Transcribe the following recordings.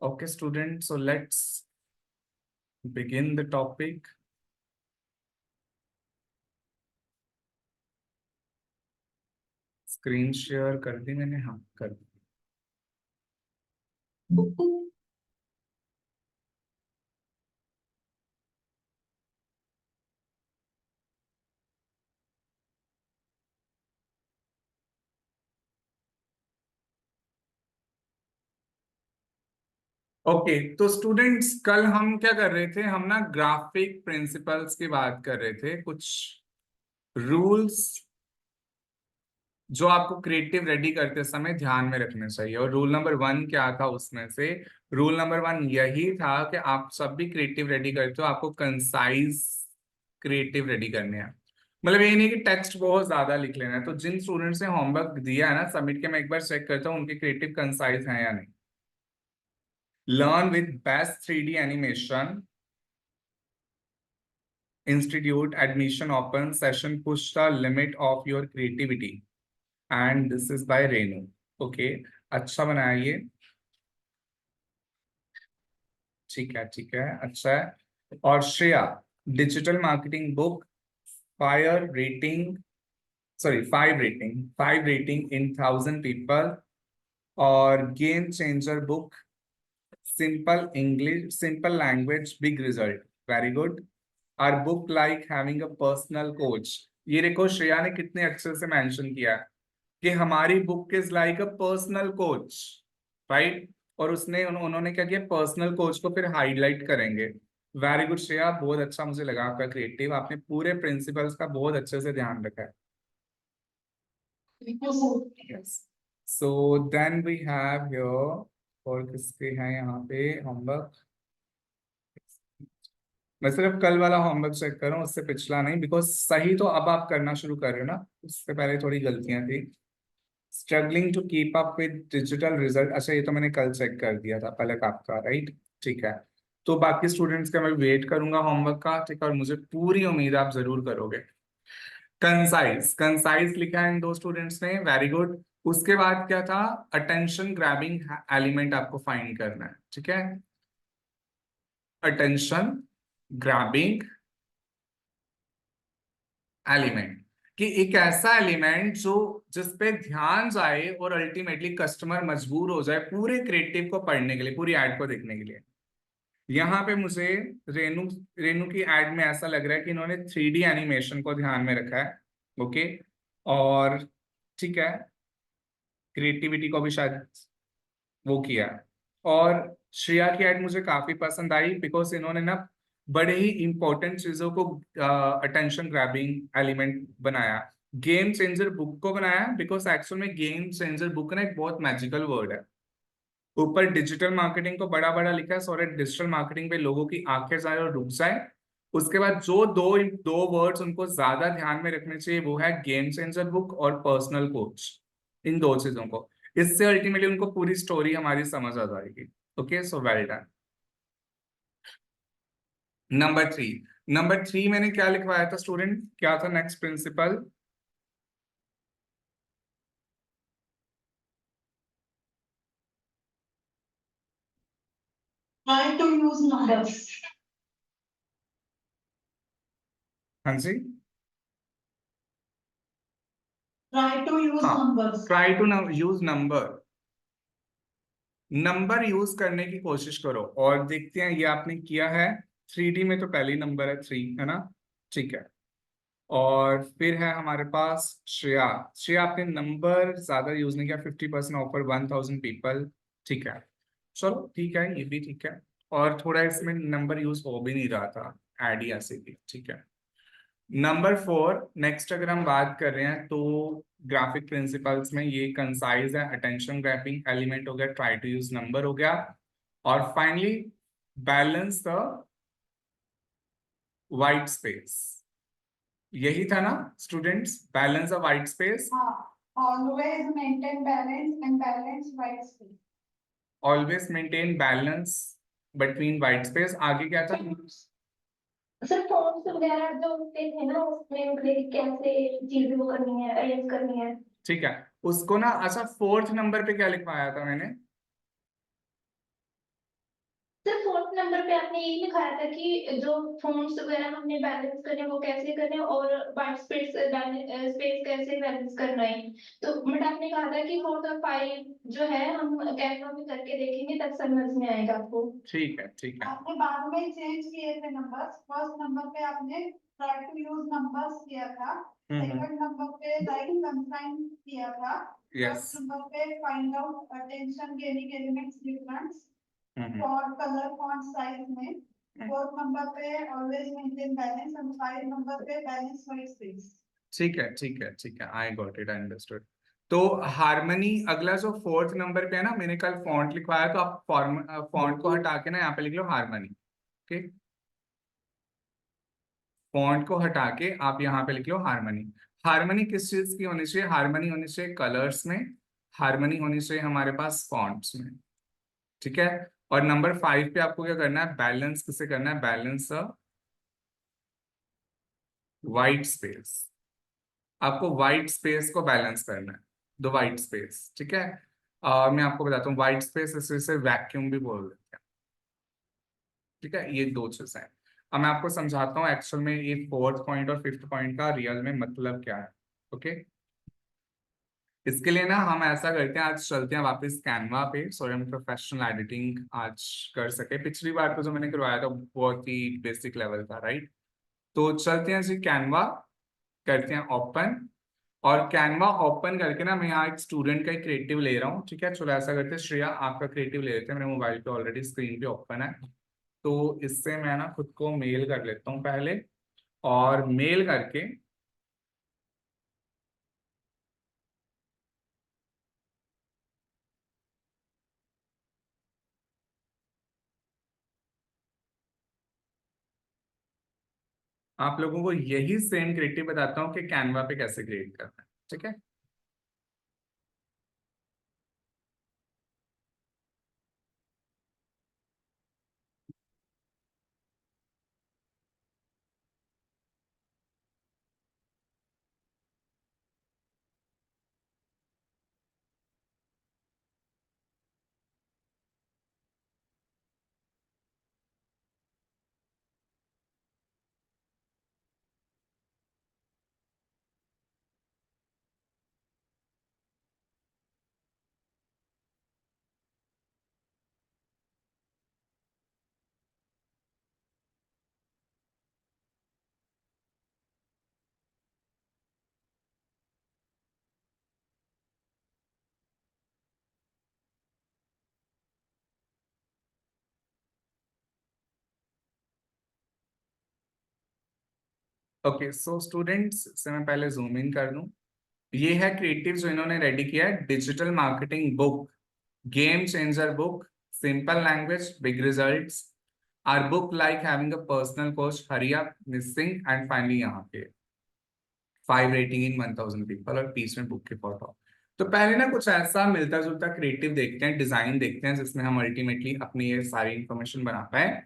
Okay, students, so let's begin the topic. Screen share कर दी मैंने, हाँ कर दी। ओके तो स्टूडेंट्स, कल हम क्या कर रहे थे, हम ना ग्राफिक प्रिंसिपल्स की बात कर रहे थे, कुछ रूल्स जो आपको क्रिएटिव रेडी करते समय ध्यान में रखने चाहिए। और रूल नंबर 1 क्या था उसमें से? रूल नंबर 1 यही था कि आप सब भी क्रिएटिव रेडी करते हो, आपको कंसाइज क्रिएटिव रेडी करने हैं। मतलब ये नहीं कि टेक्स्ट बहुत ज्यादा लिख लेना है। तो जिन स्टूडेंट्स ने होमवर्क दिया है ना सबमिट के, मैं एक बार चेक करता हूँ उनके क्रिएटिव कंसाइज हैं या नहीं। Learn with best 3D animation institute admission open session push the limit of your creativity and this is by Renu. Okay, अच्छा बनाया ये, ठीक है ठीक है, अच्छा है। और Shreya, digital marketing book, fire rating, sorry 5 रेटिंग इन 1000 पीपल, और game changer book, simple English, simple language, big result, very good. Our book like having a personal coach. ये देखो श्रेया ने कितने अच्छे से मेंशन किया है कि हमारी book is like a personal coach, right. और उन्होंने क्या किया, पर्सनल कोच को फिर हाईलाइट करेंगे। वेरी गुड श्रेया, बहुत अच्छा मुझे लगा आपका क्रिएटिव, आपने पूरे प्रिंसिपल्स का बहुत अच्छे से ध्यान रखा है। So then we have here, और किसके हैं यहाँ पे होमवर्क? मैं सिर्फ कल वाला होमवर्क चेक कर रहा हूँ, उससे पिछला नहीं, बिकॉज सही तो अब आप करना शुरू कर रहे हो ना, उससे पहले थोड़ी गलतियां थी। Struggling to keep up with digital result, अच्छा ये तो मैंने कल चेक कर दिया था पलक आपका, राइट, ठीक है। तो बाकी स्टूडेंट्स का मैं वेट करूंगा होमवर्क का, ठीक है, और मुझे पूरी उम्मीद है आप जरूर करोगे। कंसाइज, कंसाइज लिखा है इन दो स्टूडेंट्स ने, वेरी गुड। उसके बाद क्या था? अटेंशन ग्रैबिंग एलिमेंट आपको फाइंड करना है, ठीक है। अटेंशन ग्रैबिंग एलिमेंट, कि एक ऐसा एलिमेंट जो जिसपे ध्यान जाए और अल्टीमेटली कस्टमर मजबूर हो जाए पूरे क्रिएटिव को पढ़ने के लिए, पूरी एड को देखने के लिए। यहाँ पे मुझे रेनू रेनू की एड में ऐसा लग रहा है कि इन्होंने 3D एनिमेशन को ध्यान में रखा है। ओके, और ठीक है, क्रिएटिविटी को भी शायद वो किया है। और श्रेया की एड मुझे काफी पसंद आई, बिकॉज इन्होंने ना बड़े ही इंपॉर्टेंट चीजों को अटेंशन ग्रैबिंग एलिमेंट बनाया। गेम चेंजर बुक को बनाया बिकॉज एक्चुअल में गेम चेंजर बुक ना एक बहुत मैजिकल वर्ड है। ऊपर डिजिटल मार्केटिंग को बड़ा बड़ा लिखा है, सो डिजिटल मार्केटिंग पे लोगों की आंखें जाए और रुक जाए। उसके बाद जो दो दो वर्ड्स उनको ज्यादा ध्यान में रखने चाहिए वो है गेम चेंजर बुक और पर्सनल कोच। इन दो चीजों को, इससे अल्टीमेटली उनको पूरी स्टोरी हमारी समझ आ जाएगी। Okay, so well done. Number 3, number 3 मैंने क्या लिखवाया था स्टूडेंट, क्या था next principal? Try to use numbers. हाँ जी, Try to use numbers. Try to use number, number यूज करने की कोशिश करो। और देखते हैं ये आपने किया है। 3D में तो पहले ही नंबर है 3, है ना, ठीक है। और फिर है हमारे पास श्रेया। श्रेया आपने नंबर ज्यादा यूज नहीं किया, 50% ऑफर 1000 पीपल, ठीक है। चलो ठीक है, ये भी ठीक है। और थोड़ा इसमें नंबर यूज हो भी नहीं रहा था, एड ही ऐसे भी, ठीक है। नंबर 4 नेक्स्ट अगर हम बात कर रहे हैं तो ग्राफिक प्रिंसिपल्स में ये कंसाइज है, अटेंशन ग्रैबिंग एलिमेंट हो गया, ट्राई टू यूज नंबर हो गया, और finally balance the white space. यही था ना students, balance the white space. Always maintain balance and balance white space. Always maintain balance between white space, आगे क्या था? सर फॉर्म्स वगैरह जो होते थे ना उसमें मतलब कैसे चीजें वो करनी है, अरेंज करनी है। ठीक है, उसको ना, अच्छा 4th नंबर पे क्या लिखवाया था मैंने? सर फोर्थ नंबर पे आपने यही लिखाया था कि जो फॉन्ट्स वगैरह हमने बैलेंस करने हैं वो कैसे करें और वाइट स्पेस स्पेस कैसे बैलेंस करना है। तो बट आपने कहा था कि 4 और 5 जो है हम कैनवा में करके देखेंगे तब समझ में आएगा आपको। ठीक है, ठीक है। आपने बाद में चेंज किए थे नंबर्स। फर्स्ट नंबर पे आपने ट्राई टू यूज नंबर्स किया था, सेकंड नंबर पे लाइक कंसाइन किया था, यस। फर्स्ट नंबर पे find out attention gaining elements difference hmm. For colour font size में, फोर्थ नंबर पे always maintain balance and five number पे बैलेंस वाइट स्पेस। ठीक है, ठीक है, ठीक है, I got it, I understood. तो हार्मनी अगला जो फोर्थ नंबर पे है ना, मैंने कल फॉन्ट लिखवाया, तो आप फॉन्ट को हटा के ना यहाँ पे लिख लो हार्मनी। ओके, फॉन्ट को हटा के आप यहाँ पे लिख लो हार्मनी। हार्मनी किस चीज की होनी चाहिए? हार्मनी होनी चाहिए कलर्स में, हार्मनी होनी चाहिए हमारे पास फॉन्ट्स में। ठीक है। और नंबर 5 पे आपको क्या करना है? बैलेंस किसे करना है? Balance white space. आपको व्हाइट स्पेस को बैलेंस करना है, दो व्हाइट स्पेस। ठीक है। मैं आपको बताता हूँ, व्हाइट स्पेस इसे वैक्यूम भी बोल देते हैं। ठीक है, ये दो चीजें हैं। अब मैं आपको समझाता हूँ एक्चुअल में ये फोर्थ पॉइंट और फिफ्थ पॉइंट का रियल में मतलब क्या है। ओके, इसके लिए ना हम ऐसा करते हैं, आज चलते हैं वापस कैनवा पे, सो हम प्रोफेशनल एडिटिंग आज कर सके। पिछली बार तो जो मैंने करवाया था बहुत ही बेसिक लेवल था, राइट? तो चलते हैं जी कैनवा, करते हैं ओपन। और कैनवा ओपन करके ना मैं यहाँ एक स्टूडेंट का एक क्रिएटिव ले रहा हूँ। ठीक है, चलो ऐसा करते हैं, श्रेया आपका क्रिएटिव ले लेते हैं, मेरे मोबाइल पे ऑलरेडी स्क्रीन पे ओपन है। तो इससे मैं ना खुद को मेल कर लेता हूँ पहले, और मेल करके आप लोगों को यही सेम क्रिएटिव बताता हूँ कि कैनवा पे कैसे क्रिएट करना है। ठीक है, ओके। सो स्टूडेंट्स से मैं पहले जूम इन कर दूं। ये है क्रिएटिव जो इन्होंने रेडी किया है, digital marketing book, game changer book, simple language, big results, our book like having a personal coach, hurry up, missing, and finally यहाँ पे 5 रेटिंग इन 1000 पीपल, और बीच में बुक की फोटो। तो पहले ना कुछ ऐसा मिलता जुलता क्रिएटिव देखते हैं, डिजाइन देखते हैं, जिसमें हम अल्टीमेटली अपनी ये सारी इंफॉर्मेशन बना पाए।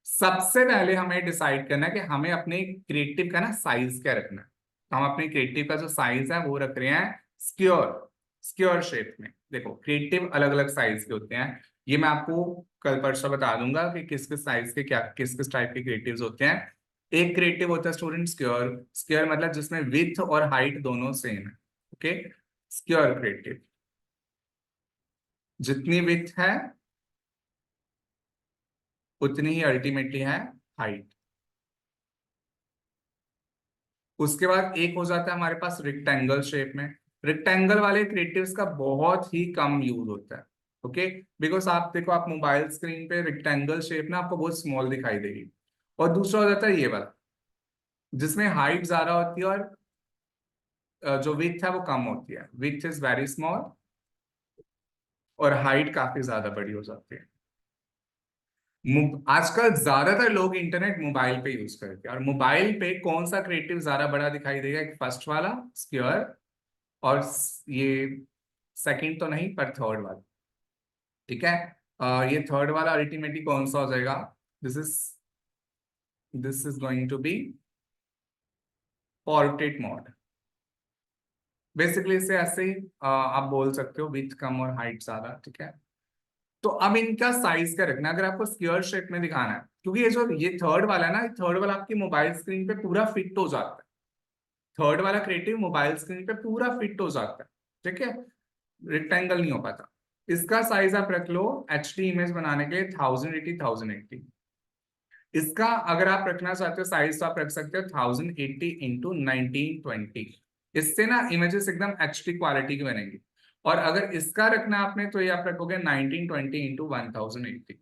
सबसे पहले हमें डिसाइड करना है कि हमें अपने क्रिएटिव का ना साइज क्या रखना है। तो हम अपने क्रिएटिव का जो साइज है वो रख रहे हैं स्क्योर, स्क्योर शेप में। देखो क्रिएटिव अलग अलग साइज के होते हैं, ये मैं आपको कल परसों बता दूंगा कि किस किस साइज के क्या किस किस टाइप के क्रिएटिव्स होते हैं। एक क्रिएटिव होता है स्टूडेंट स्क्योर, स्क्वायर मतलब जिसमें विथ और हाइट दोनों सेम है। ओके, स्क्वायर क्रिएटिव, जितनी विथ है उतनी ही अल्टीमेटली है हाइट। उसके बाद एक हो जाता है हमारे पास रेक्टेंगल शेप में। रेक्टेंगल वाले क्रिएटिव्स का बहुत ही कम यूज होता है। ओके, बिकॉज आप देखो, आप मोबाइल स्क्रीन पे रेक्टेंगल शेप ना आपको बहुत स्मॉल दिखाई देगी। और दूसरा हो जाता है ये वाला, जिसमें हाइट ज्यादा होती है और जो विथ है वो कम होती है। विथ इज वेरी स्मॉल और हाइट काफी ज्यादा बड़ी हो जाती है। आजकल ज्यादातर लोग इंटरनेट मोबाइल पे यूज करते हैं, और मोबाइल पे कौन सा क्रिएटिव ज्यादा बड़ा दिखाई देगा? एक फर्स्ट वाला स्क्वायर, और ये सेकंड तो नहीं पर थर्ड वाला। ठीक है, ये थर्ड वाला अल्टीमेटली कौन सा हो जाएगा? This is this is going to be portrait mode. Basically इसे ऐसे ही आप बोल सकते हो, विथ कम और हाइट ज्यादा। ठीक है, तो अब इनका साइज क्या रखना है, अगर आपको स्क्वायर शेप में दिखाना है, क्योंकि ये थर्ड वाला है ना, थर्ड वाला आपकी मोबाइल स्क्रीन पे पूरा फिट हो जाता है, थर्ड वाला क्रिएटिव मोबाइल स्क्रीन पे पूरा फिट हो जाता है, ठीक है, रेक्टेंगल नहीं हो पाता। इसका साइज आप रख लो एचडी इमेज बनाने के लिए 1080x1080। इसका अगर आप रखना चाहते हो साइज तो आप रख सकते हो 1080x1920। इससे ना इमेजेस एकदम एचडी क्वालिटी की बनेंगी। और अगर इसका रखना आपने तो ये आप रखोगे 1920x1080,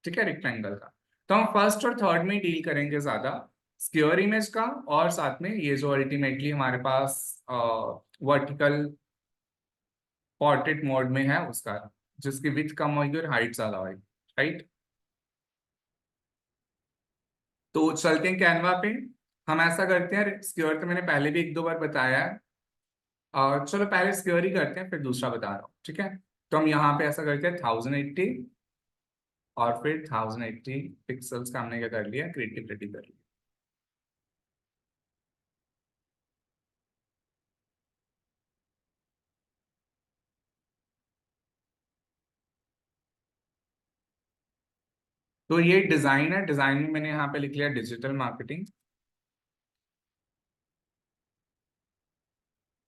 ठीक है, रेक्टेंगल का। तो हम फर्स्ट और थर्ड में डील करेंगे ज्यादा, स्क्वायर इमेज का, और साथ में ये जो अल्टीमेटली हमारे पास वर्टिकल पोर्ट्रेट मोड में है उसका, जिसकी विड्थ कम होगी और हाइट ज्यादा होगी, राइट। तो चलते हैं कैनवा पे। हम ऐसा करते हैं, स्क्वायर तो मैंने पहले भी एक दो बार बताया है, और चलो पहले स्क्वायर ही करते हैं फिर दूसरा बता रहा हूँ, ठीक है। तो हम यहाँ पे ऐसा करते हैं 1080, और फिर 1080 पिक्सल्स का हमने क्या कर लिया, क्रिएटिव रेडी कर लिया। तो ये डिजाइन है, डिजाइन में मैंने यहाँ पे लिख लिया डिजिटल मार्केटिंग।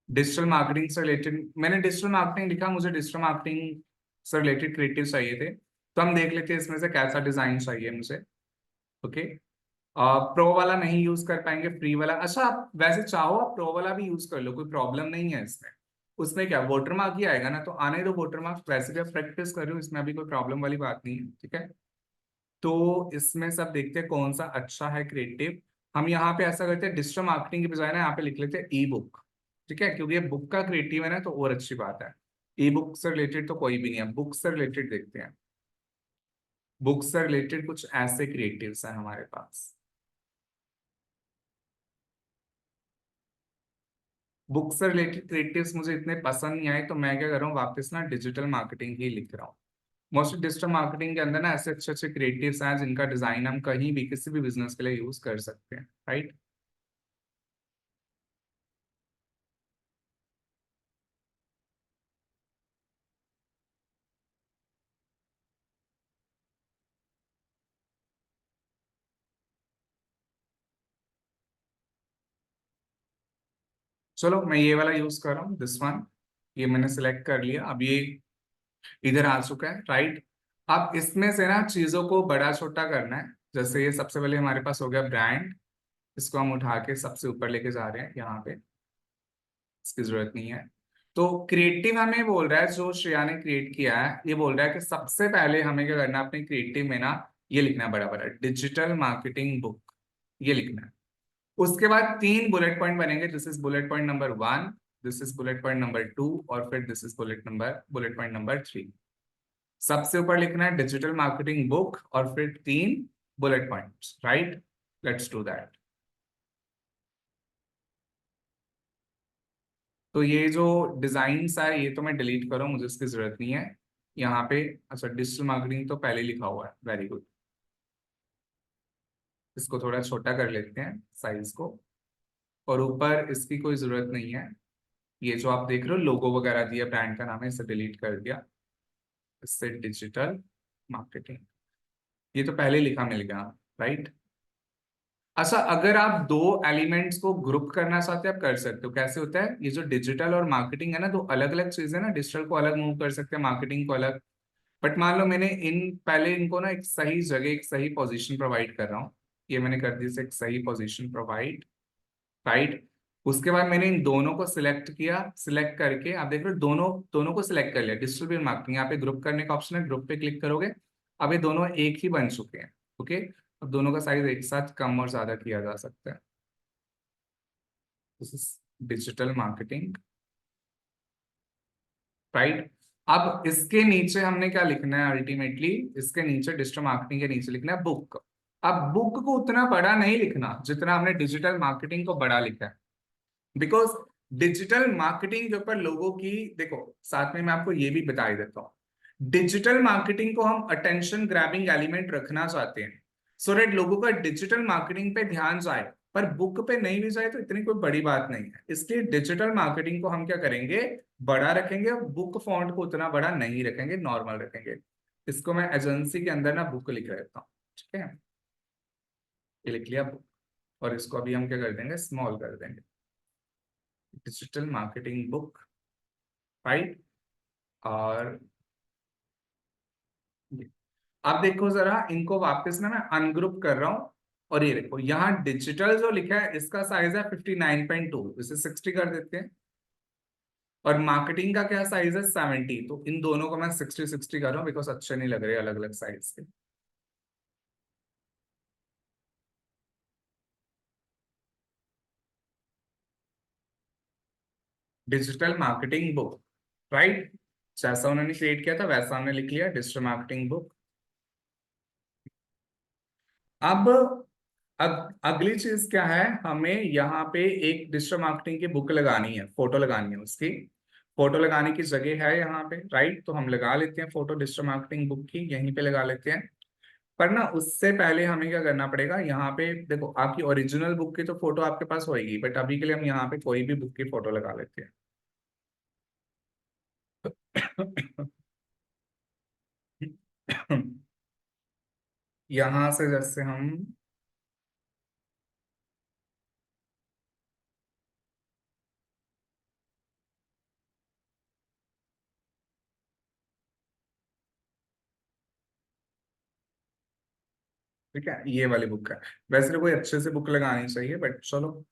डिजिटल मार्केटिंग से रिलेटेड मैंने डिजिटल मार्केटिंग लिखा, मुझे डिजिटल मार्केटिंग से रिलेटेड क्रिएटिव चाहिए थे, तो हम देख लेते हैं इसमें से कैसा डिजाइन चाहिए मुझे। ओके, प्रो वाला नहीं यूज कर पाएंगे, फ्री वाला। अच्छा, आप वैसे चाहो आप प्रो वाला भी यूज कर लो, कोई प्रॉब्लम नहीं है इसमें। उसमें क्या वाटरमार्क ही आएगा ना, तो आने दो वाटरमार्क, वैसे भी आप प्रैक्टिस कर रहे हो, इसमें अभी कोई प्रॉब्लम वाली बात नहीं है, ठीक है। तो इसमें सब देखते हैं कौन सा अच्छा है क्रिएटिव। हम यहाँ पे ऐसा करते हैं, डिजिटल मार्केटिंग की बजाय ना यहाँ पे लिख लेते हैं ई बुक, ठीक है, क्योंकि ये बुक का क्रिएटिव है ना, तो और अच्छी बात है। ई बुक से रिलेटेड तो कोई भी नहीं है, बुक से रिलेटेड देखते हैं। बुक से रिलेटेड कुछ ऐसे क्रिएटिव्स हैं हमारे पास। बुक से रिलेटेड क्रिएटिव्स मुझे इतने पसंद नहीं आए, तो मैं क्या कर रहा हूँ, वापस ना डिजिटल मार्केटिंग ही लिख रहा हूँ। मोस्टली डिजिटल मार्केटिंग के अंदर ना ऐसे अच्छे अच्छे क्रिएटिव्स हैं जिनका डिजाइन हम कहीं भी किसी भी बिजनेस के लिए यूज कर सकते हैं, राइट। चलो मैं ये वाला यूज कर रहा हूँ, दिस वन। ये मैंने सिलेक्ट कर लिया, अब ये इधर आ चुका है, राइट। अब इसमें से ना चीजों को बड़ा छोटा करना है। जैसे ये सबसे पहले हमारे पास हो गया ब्रांड, इसको हम उठा के सबसे ऊपर लेके जा रहे हैं यहाँ पे, इसकी जरूरत नहीं है। तो क्रिएटिव हमें बोल रहा है, जो श्रेया ने क्रिएट किया है, ये बोल रहा है कि सबसे पहले हमें क्या करना है, अपने क्रिएटिव में ना ये लिखना है बड़ा बड़ा, डिजिटल मार्केटिंग बुक, ये लिखना है। उसके बाद 3 बुलेट पॉइंट बनेंगे, this is bullet point number 1, this is bullet point number 2, और फिर this is bullet point number 3। सबसे ऊपर लिखना है डिजिटल मार्केटिंग बुक, और फिर 3 bullet points, right. Let's do that. तो ये जो डिजाइन है ये तो मैं डिलीट करूँ, मुझे इसकी जरूरत नहीं है यहाँ पे। अच्छा, डिजिटल मार्केटिंग तो पहले लिखा हुआ है, वेरी गुड। इसको थोड़ा छोटा कर लेते हैं साइज को, और ऊपर इसकी कोई जरूरत नहीं है। ये जो आप देख रहे हो लोगो वगैरह दिया, ब्रांड का नाम है, इसे डिलीट कर दिया। इससे डिजिटल मार्केटिंग, ये तो पहले लिखा मिल गया, राइट। अच्छा, अगर आप दो एलिमेंट्स को ग्रुप करना चाहते हैं आप कर सकते हो। कैसे होता है, ये जो डिजिटल और मार्केटिंग है ना, दो अलग अलग चीजें ना, डिजिटल को अलग मूव कर सकते हैं, मार्केटिंग को अलग। बट मान लो मैंने पहले इनको ना एक सही जगह, एक सही पोजीशन प्रोवाइड कर रहा हूँ, ये मैंने कर दी इसे एक सही पोजीशन प्रोवाइड, राइट। उसके बाद मैंने इन दोनों को सिलेक्ट किया, सिलेक्ट करके आप देख रहे हो दोनों दोनों को सिलेक्ट कर लिया, डिजिटल मार्केटिंग। यहाँ पे ग्रुप करने का ऑप्शन है, ग्रुप पे क्लिक करोगे, अब ये दोनों एक ही बन चुके हैं। ओके, अब दोनों का साइज एक साथ कम और ज्यादा किया जा सकता है। This is digital marketing, right. अब इसके नीचे हमने क्या लिखना है, अल्टीमेटली इसके नीचे डिजिटल मार्केटिंग के नीचे लिखना है बुक। अब बुक को उतना बड़ा नहीं लिखना जितना हमने डिजिटल मार्केटिंग को बड़ा लिखा है, बिकॉज डिजिटल मार्केटिंग के ऊपर लोगों की, देखो साथ में मैं आपको ये भी बता ही देता हूँ, डिजिटल मार्केटिंग को हम अटेंशन ग्रैबिंग एलिमेंट रखना चाहते हैं, सो दैट लोगों का डिजिटल मार्केटिंग पे ध्यान जाए, पर बुक पे नहीं भी जाए तो इतनी कोई बड़ी बात नहीं है। इसलिए डिजिटल मार्केटिंग को हम क्या करेंगे, बड़ा रखेंगे, और बुक फॉन्ट को उतना बड़ा नहीं रखेंगे, नॉर्मल रखेंगे। इसको मैं एजेंसी के अंदर ना बुक लिख रहता हूँ, ठीक है, ये लिख लिया बुक। और इसको अभी हम क्या कर देंगे, स्मॉल कर देंगे, डिजिटल मार्केटिंग बुक, राइट। और अब देखो जरा, इनको वापस ना मैं अनग्रुप कर रहा हूं, और ये देखो यहाँ डिजिटल जो लिखा है इसका साइज है 59.2, इसे 60 कर देते हैं। और मार्केटिंग का क्या साइज है, 70, तो इन दोनों को मैं 60-60 कर रहा हूँ, बिकॉज अच्छे नहीं लग रहे अलग अलग साइज के। डिजिटल मार्केटिंग बुक, राइट, जैसा उन्होंने क्रिएट किया था वैसा हमने लिख लिया, डिजिटल मार्केटिंग बुक। अब अगली चीज क्या है, हमें यहाँ पे एक डिजिटल मार्केटिंग की बुक लगानी है, फोटो लगानी है उसकी। फोटो लगाने की जगह है यहाँ पे, राइट, तो हम लगा लेते हैं फोटो डिजिटल मार्केटिंग बुक की, यहीं पे लगा लेते हैं। पर ना उससे पहले हमें क्या करना पड़ेगा, यहाँ पे देखो आपकी ओरिजिनल बुक की तो फोटो आपके पास होएगी, बट अभी के लिए हम यहाँ पे कोई भी बुक की फोटो लगा लेते हैं। यहाँ से जैसे हम, ठीक है, ये वाली बुक है। वैसे तो कोई अच्छे से बुक लगानी चाहिए, बट चलो।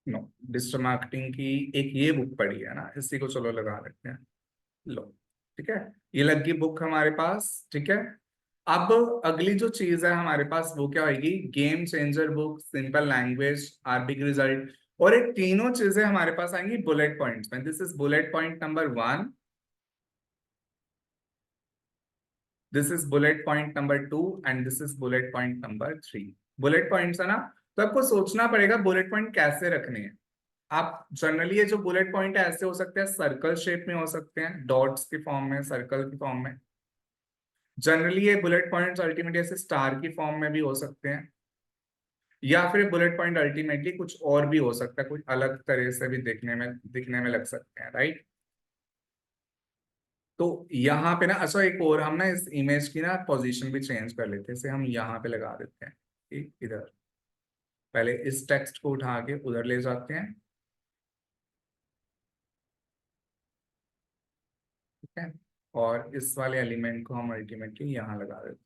नो, डिजिटल मार्केटिंग की एक ये बुक पड़ी है ना, इसी को चलो लगा लेते हैं। लो, ठीक है, ये लग गई बुक हमारे पास, ठीक है। अब अगली जो चीज है हमारे पास वो क्या होगी, game changer book, simple language, or big result, और ये तीनों चीजें हमारे पास आएंगी बुलेट पॉइंट्स में। This is bullet point number 1, this is bullet point number 2, and this is bullet point number 3। Bullet points है ना, तो आपको सोचना पड़ेगा बुलेट पॉइंट कैसे रखने हैं। आप जनरली ये जो बुलेट पॉइंट है ऐसे हो सकते हैं, सर्कल शेप में हो सकते हैं, डॉट्स के फॉर्म में, सर्कल की फॉर्म में। जनरली ये बुलेट पॉइंट्स अल्टीमेटली ऐसे स्टार की फॉर्म में भी हो सकते हैं, या फिर बुलेट पॉइंट अल्टीमेटली कुछ और भी हो सकता है, कुछ अलग तरह से भी दिखने में लग सकते हैं, राइट। तो यहाँ पे ना, अच्छा एक और, हम ना इस इमेज की ना पोजीशन भी चेंज कर लेते हैं, इसे हम यहाँ पे लगा देते हैं, ठीक, इधर। पहले इस टेक्स्ट को उठा के उधर ले जाते हैं, ठीक है, और इस वाले एलिमेंट को हम अल्टीमेटली यहाँ लगा देते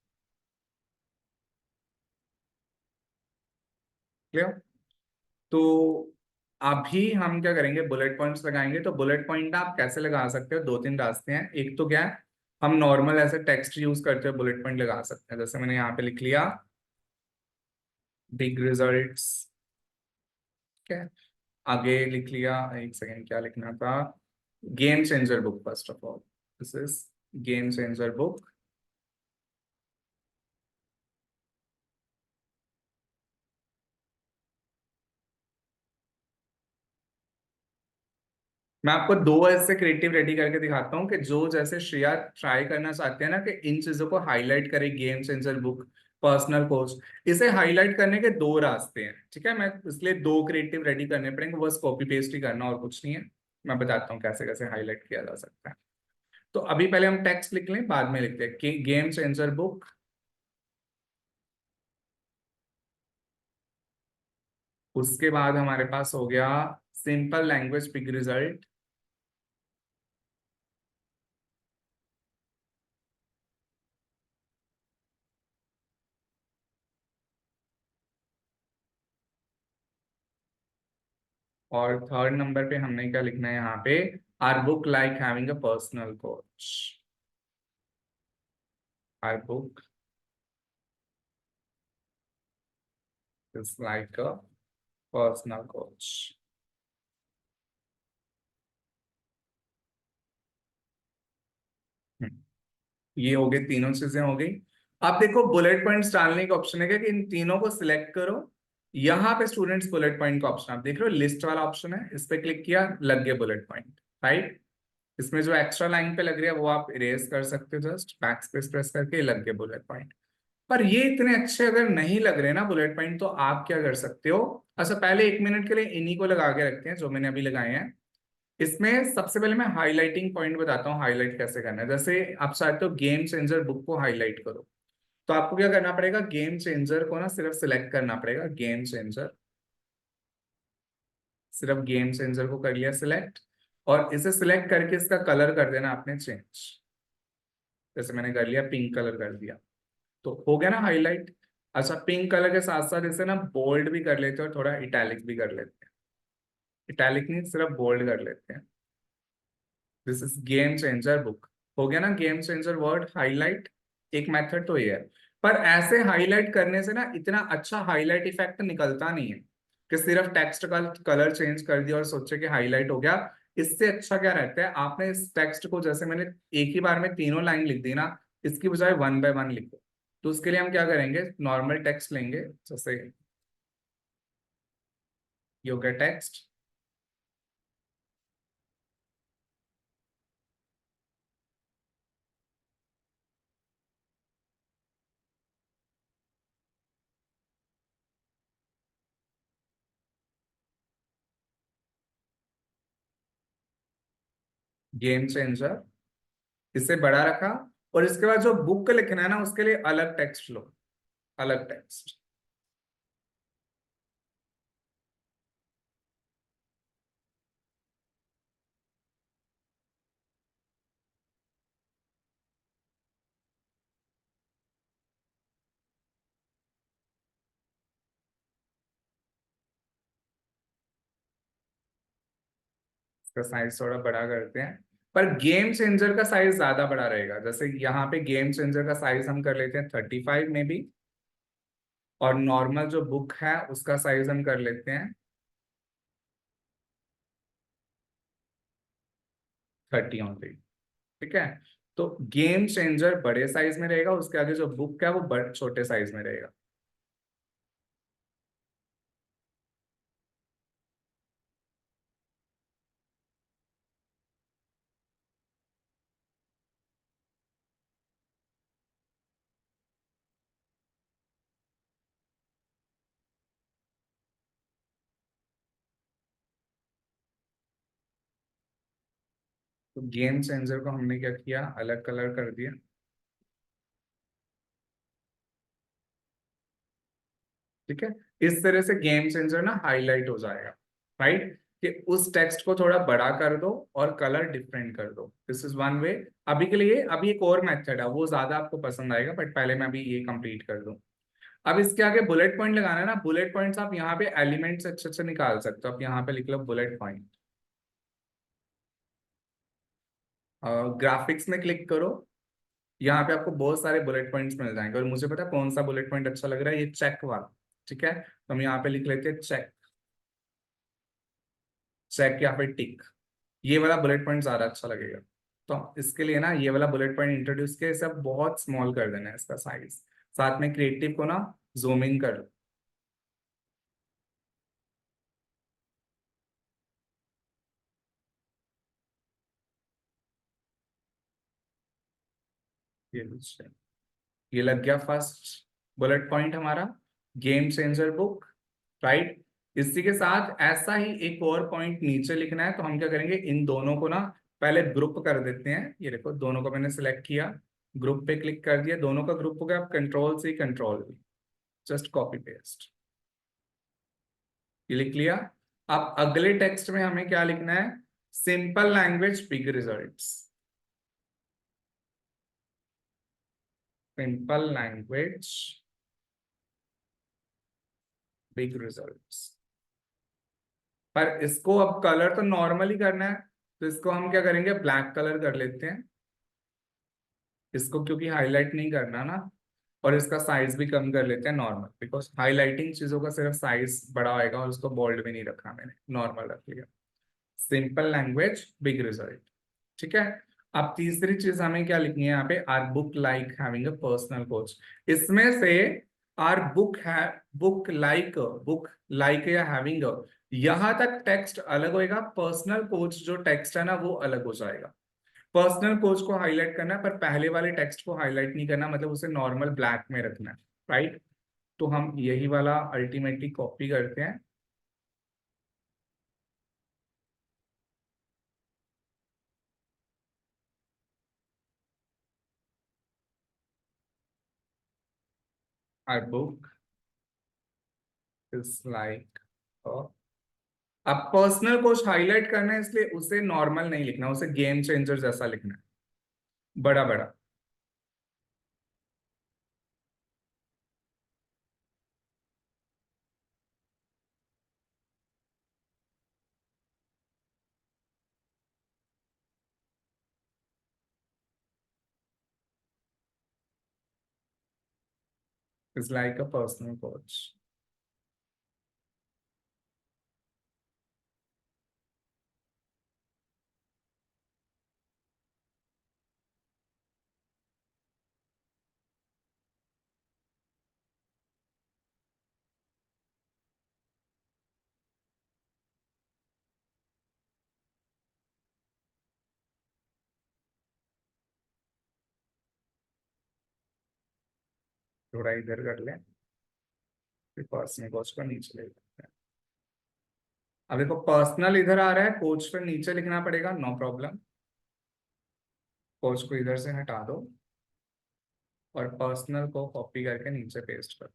हैं। तो अभी हम क्या करेंगे, बुलेट पॉइंट्स लगाएंगे। तो बुलेट पॉइंट आप कैसे लगा सकते हो, दो तीन रास्ते हैं। एक तो क्या है, हम नॉर्मल ऐसे टेक्स्ट यूज करते हुए बुलेट पॉइंट लगा सकते हैं, जैसे मैंने यहाँ पे लिख लिया बिग रिजल्ट्स, ठीक है। आगे लिख लिया, एक सेकेंड क्या लिखना था, game changer book, first of all this is game changer book. मैं आपको दो ऐसे क्रिएटिव रेडी करके दिखाता हूँ कि जो जैसे श्रेया ट्राई करना चाहते हैं ना कि इन चीजों को हाईलाइट करे, game changer book, personal coach, इसे हाईलाइट करने के दो रास्ते हैं, ठीक है। मैं इसलिए दो क्रिएटिव रेडी करने पड़ेंगे, बस कॉपी पेस्ट ही करना और कुछ नहीं है। मैं बताता हूँ कैसे कैसे हाईलाइट किया जा सकता है। तो अभी पहले हम टेक्स्ट लिख लें, बाद में लिखते हैं गेम चेंजर बुक। उसके बाद हमारे पास हो गया सिंपल लैंग्वेज पिग रिजल्ट, और थर्ड नंबर पे हमने क्या लिखना है यहाँ पे, our book like having a personal coach, our book is like a personal coach. ये हो गए, तीनों चीजें हो गई। अब देखो बुलेट पॉइंट्स डालने का ऑप्शन है क्या, कि इन तीनों को सिलेक्ट करो। यहाँ पे स्टूडेंट्स बुलेट पॉइंट का ऑप्शन आप देख रहे हो, लिस्ट वाला ऑप्शन है, इस पे क्लिक किया, लग गया बुलेट पॉइंट, राइट। इसमें जो एक्स्ट्रा लाइन पे लग रही है वो आप इरेज कर सकते हो, जस्ट बैक स्पेस प्रेस करके लग गए बुलेट पॉइंट। पर ये इतने अच्छे अगर नहीं लग रहे ना बुलेट पॉइंट, तो आप क्या कर सकते हो। अच्छा, पहले 1 मिनट के लिए इन्हीं को लगा के रखते हैं जो मैंने अभी लगाए हैं। इसमें सबसे पहले मैं हाईलाइटिंग पॉइंट बताता हूँ, हाईलाइट कैसे करना है। जैसे आप चाहते हो गेम चेंजर बुक को हाईलाइट करो, तो आपको क्या करना पड़ेगा, गेम चेंजर को ना सिर्फ सिलेक्ट करना पड़ेगा, गेम चेंजर, सिर्फ गेम चेंजर को कर लिया सिलेक्ट, और इसे सिलेक्ट करके इसका कलर कर देना आपने चेंज। जैसे मैंने कर लिया, पिंक कलर कर दिया, तो हो गया ना हाईलाइट। अच्छा, पिंक कलर के साथ साथ इसे ना बोल्ड भी कर लेते हैं और थोड़ा इटैलिक भी कर लेते हैं। इटैलिक नहीं, सिर्फ बोल्ड कर लेते हैं। This is game changer book. हो गया ना गेम चेंजर वर्ड हाईलाइट। एक मेथड तो ये है। पर ऐसे हाईलाइट करने से ना इतना अच्छा हाईलाइट इफेक्ट निकलता नहीं है कि सिर्फ टेक्स्ट का कलर चेंज कर दिया और सोचे कि हाईलाइट हो गया। इससे अच्छा क्या रहता है, आपने इस टेक्स्ट को, जैसे मैंने एक ही बार में तीनों लाइन लिख दी ना, इसकी बजाय 1 बाय 1 लिखो। तो उसके लिए हम क्या करेंगे, नॉर्मल टेक्स्ट लेंगे, जैसे योगा टेक्स्ट, गेम चेंजर, इसे बड़ा रखा। और इसके बाद जो बुक लिखना है ना, उसके लिए अलग टेक्स्ट लो, अलग टेक्स्ट। इसका साइज थोड़ा बड़ा करते हैं, पर गेम चेंजर का साइज ज्यादा बड़ा रहेगा। जैसे यहाँ पे गेम चेंजर का साइज हम कर लेते हैं 35 में भी, और नॉर्मल जो बुक है उसका साइज हम कर लेते हैं 30 ओनली। ठीक है, तो गेम चेंजर बड़े साइज में रहेगा, उसके आगे जो बुक है वो बड़े छोटे साइज में रहेगा। तो गेम चेंजर को हमने क्या किया, अलग कलर कर दिया। ठीक है, इस तरह से गेम चेंजर ना हाईलाइट हो जाएगा, राइट। कि उस टेक्स्ट को थोड़ा बड़ा कर दो और कलर डिफरेंट कर दो। This is one way. अभी के लिए अभी एक और मेथड है, वो ज्यादा आपको पसंद आएगा, बट पहले मैं अभी ये कंप्लीट कर दूं। अब इसके आगे बुलेट पॉइंट लगाना है ना, बुलेट पॉइंट्स आप यहाँ पे एलिमेंट्स अच्छे अच्छे निकाल सकते हो। आप यहाँ पे लिख लो बुलेट पॉइंट, ग्राफिक्स में क्लिक करो। यहाँ पे आपको बहुत सारे बुलेट पॉइंट्स मिल जाएंगे, और मुझे पता है कौन सा बुलेट पॉइंट अच्छा लग रहा है, ये चेक वाला। ठीक है, तो हम यहाँ पे लिख लेते हैं चेक, चेक या फिर टिक। ये वाला बुलेट पॉइंट ज्यादा अच्छा लगेगा। तो इसके लिए ना ये वाला बुलेट पॉइंट इंट्रोड्यूस किया, सब बहुत स्मॉल कर देना है इसका साइज। साथ में क्रिएटिव को ना जूम इन कर लो। ये कुछ- ये लग गया फर्स्ट बुलेट पॉइंट हमारा, गेम चेंजर बुक, राइट। इसी के साथ ऐसा ही एक और पॉइंट नीचे लिखना है। तो हम क्या करेंगे, इन दोनों को ना पहले ग्रुप कर देते हैं। ये देखो, दोनों को मैंने सिलेक्ट किया, ग्रुप पे क्लिक कर दिया, दोनों का ग्रुप हो गया। आप कंट्रोल से कंट्रोल भी, जस्ट कॉपी पेस्ट, ये लिख लिया। अब अगले टेक्स्ट में हमें क्या लिखना है, simple language big results, simple language big results. पर इसको अब कलर तो नॉर्मल ही करना है, तो इसको हम क्या करेंगे, ब्लैक कलर कर लेते हैं इसको, क्योंकि हाईलाइट नहीं करना ना। और इसका साइज भी कम कर लेते हैं नॉर्मल, बिकॉज हाईलाइटिंग चीजों का सिर्फ साइज बड़ा होएगा, और उसको बोल्ड भी नहीं रखा मैंने, नॉर्मल रख लिया। Simple language big result. ठीक है, अब तीसरी चीज हमें क्या लिखनी है यहाँ पे, our book like having a personal coach. इसमें से आर बुक है, बुक लाइक या हैविंग, यहां तक टेक्स्ट अलग होएगा, पर्सनल कोच जो टेक्स्ट है ना वो अलग हो जाएगा। पर्सनल कोच को हाईलाइट करना है, पर पहले वाले टेक्स्ट को हाईलाइट नहीं करना, मतलब उसे नॉर्मल ब्लैक में रखना है, राइट। तो हम यही वाला अल्टीमेटली कॉपी करते हैं, our book is like a- अब पर्सनल कोच हाईलाइट करना है, इसलिए उसे नॉर्मल नहीं लिखना, उसे गेम चेंजर जैसा लिखना है, बड़ा बड़ा। Is like a personal coach. थोड़ा इधर कर लें, फिर पर्सनल कोच को नीचे ले लेते हैं। अब देखो पर्सनल इधर आ रहा है, कोच फिर नीचे लिखना पड़ेगा, नो प्रॉब्लम। कोच को इधर से हटा दो और पर्सनल को कॉपी करके नीचे पेस्ट कर।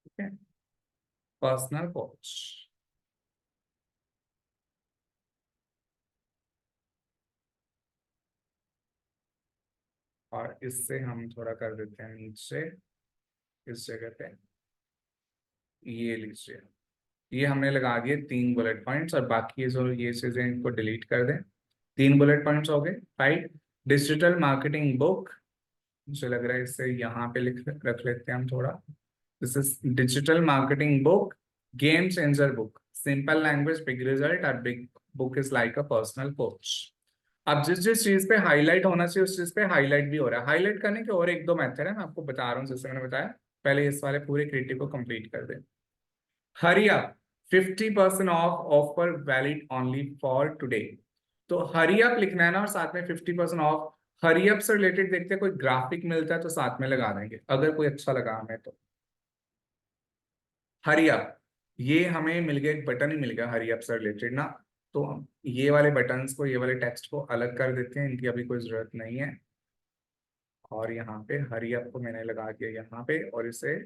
ठीक है, पर्सनल कोच। और इससे हम थोड़ा कर देते हैं नीचे, इस जगह पे ये लीजिए, ये हमने लगा दिए 3 बुलेट पॉइंट्स, और बाकी ये जो ये चीजें इनको डिलीट कर दें। 3 बुलेट पॉइंट्स हो गए, राइट। डिजिटल मार्केटिंग बुक, मुझे लग रहा है इससे यहाँ पे लिख रख लेते हैं हम थोड़ा। This is digital marketing book, game changer book, simple language, big result, और big book is like a personal coach. अब जिस जिस चीज पे हाईलाइट होना चाहिए उस चीज पे हाईलाइट भी हो रहा है। हाईलाइट करने के और एक दो मेथड है, मैं आपको बता रहा हूँ जैसे मैंने बताया। पहले इस वाले पूरे क्रिएटिव को कंप्लीट कर दे। Hurry up, 50% off, offer valid only for today. तो हरी अप लिखना है ना, और साथ में 50% ऑफ। हरी अप से रिलेटेड देखते हैं, कोई ग्राफिक मिलता है तो साथ में लगा देंगे, अगर कोई अच्छा लगा हमें तो। हरी अप, ये हमें मिल गया, एक बटन ही मिल गया हरी अप से रिलेटेड ना। तो हम ये वाले बटन्स को, ये वाले टेक्स्ट को अलग कर देते हैं, इनकी अभी कोई जरूरत नहीं है। और यहाँ पे हरी अप को मैंने लगा दिया यहाँ पे, और इसे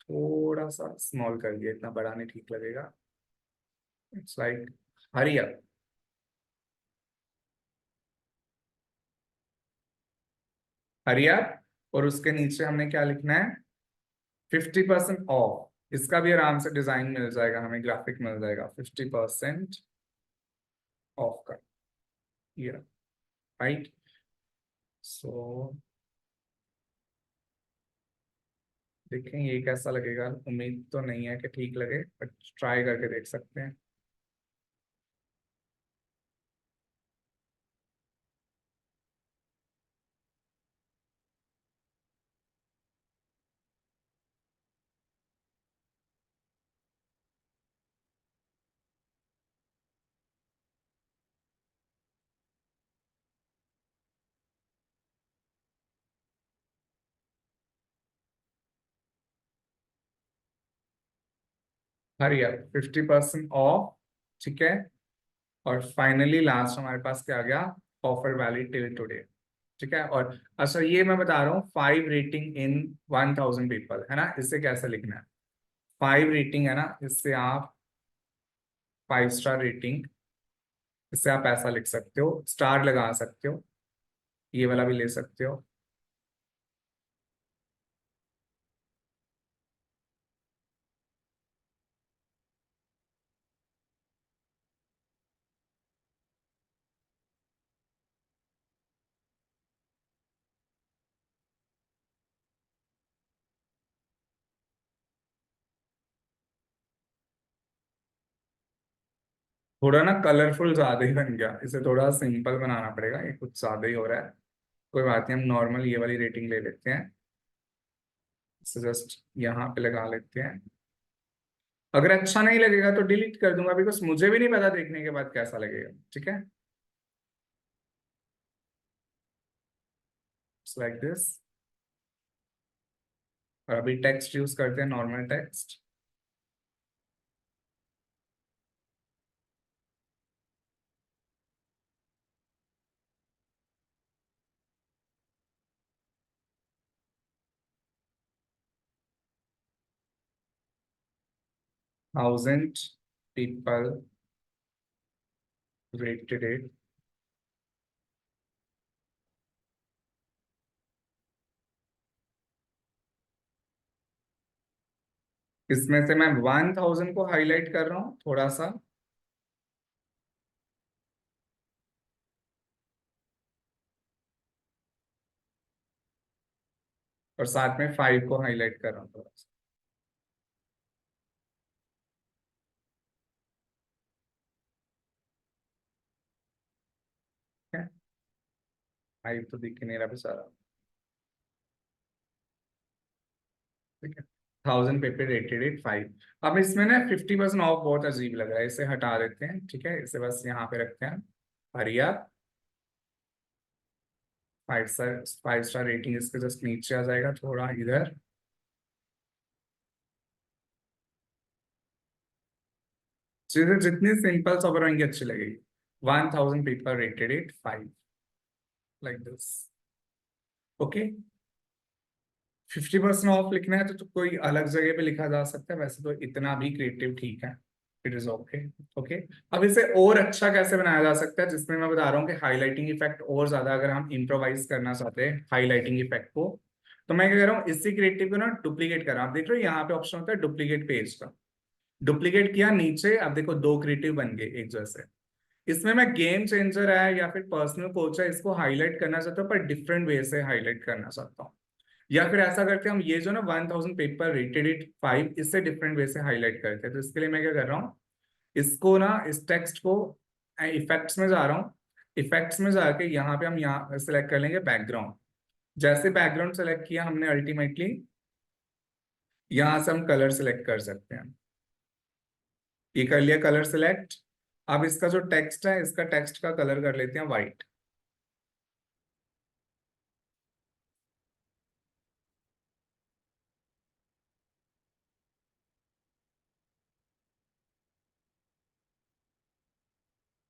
थोड़ा सा स्मॉल कर दिया, इतना बड़ा नहीं ठीक लगेगा। It's like hurry up, hurry up. और उसके नीचे हमने क्या लिखना है, 50% ऑफ। इसका भी आराम से डिजाइन मिल जाएगा हमें, ग्राफिक मिल जाएगा, 50% ऑफ का, ये, राइट। सो देखें ये कैसा लगेगा, उम्मीद तो नहीं है कि ठीक लगे, बट ट्राई करके देख सकते हैं। हरी अप, 50% ऑफ, ठीक है। और फाइनली लास्ट हमारे पास क्या आ गया, ऑफर वैलिड टिल टुडे, ठीक है। और अच्छा ये मैं बता रहा हूँ, 5 रेटिंग इन 1000 पीपल है ना, इससे कैसे लिखना है। 5 रेटिंग है ना, इससे आप 5 स्टार रेटिंग, इससे आप ऐसा लिख सकते हो, स्टार लगा सकते हो, ये वाला भी ले सकते हो। थोड़ा ना कलरफुल ज्यादा ही बन गया, इसे थोड़ा सिंपल बनाना पड़ेगा, ये कुछ ज्यादा ही हो रहा है। कोई बात नहीं, हम नॉर्मल ये वाली रेटिंग ले लेते हैं, इसे जस्ट यहाँ पे लगा लेते हैं। अगर अच्छा नहीं लगेगा तो डिलीट कर दूंगा, बिकॉज मुझे भी नहीं पता देखने के बाद कैसा लगेगा। ठीक है, लाइक दिस। और अभी टेक्स्ट यूज करते हैं, normal text. Thousand people rated it. इसमें से मैं 1000 को हाईलाइट कर रहा हूँ थोड़ा सा, और साथ में 5 को हाईलाइट कर रहा हूँ थोड़ा सा। ठीक है, 5 तो दिख ही नहीं रहा बेचारा। ठीक है, 1000 पेपर रेटेड इट 5। अब इसमें ना 50% ऑफ बहुत अजीब लग रहा है, इसे हटा देते हैं। ठीक है, इसे बस यहाँ पे रखते हैं। हरिया 5 स्टार, 5 स्टार रेटिंग इसके जस्ट नीचे आ जाएगा, थोड़ा इधर। चीजें जितनी सिंपल सब रहेंगी अच्छी लगेगी। 1000 people rated it 5, like this. Okay, 50% of लिखना है तो कोई अलग जगह पे लिखा जा सकता है, वैसे तो इतना भी क्रिएटिव ठीक है। It is okay. ओके, अब इसे और अच्छा कैसे बनाया जा सकता है, जिसमें मैं बता रहा हूँ कि हाईलाइटिंग इफेक्ट और ज्यादा अगर हम इम्प्रोवाइज करना चाहते हैं हाईलाइटिंग इफेक्ट को, तो मैं क्या कर रहा हूँ, इसी क्रिएटिव को ना डुप्लीकेट कर रहा हूँ। आप देख रहे हो यहाँ पे ऑप्शन होता है डुप्लीकेट पेज का। डुप्लीकेट किया, नीचे अब देखो 2 क्रिएटिव बन गए एक जैसे। इसमें मैं गेम चेंजर है या फिर पर्सनल कोच है, इसको हाईलाइट करना चाहता हूँ, पर डिफरेंट वे से हाईलाइट करना चाहता हूँ। या फिर ऐसा करते हैं हम, ये जो ना 1000 पेपर रेटेड इट 5, इससे डिफरेंट वे से हाईलाइट करते हैं। तो इसके लिए मैं क्या कर रहा हूँ, इसको ना इस टेक्स्ट को इफेक्ट्स में जा रहा हूँ। इफेक्ट्स में जाके यहाँ पे हम यहाँ सेलेक्ट कर लेंगे बैकग्राउंड। जैसे बैकग्राउंड सेलेक्ट किया हमने, अल्टीमेटली यहाँ से हम कलर सेलेक्ट कर सकते हैं। ये कर लिया कलर सेलेक्ट। अब इसका जो टेक्स्ट है, इसका टेक्स्ट का कलर कर लेते हैं व्हाइट।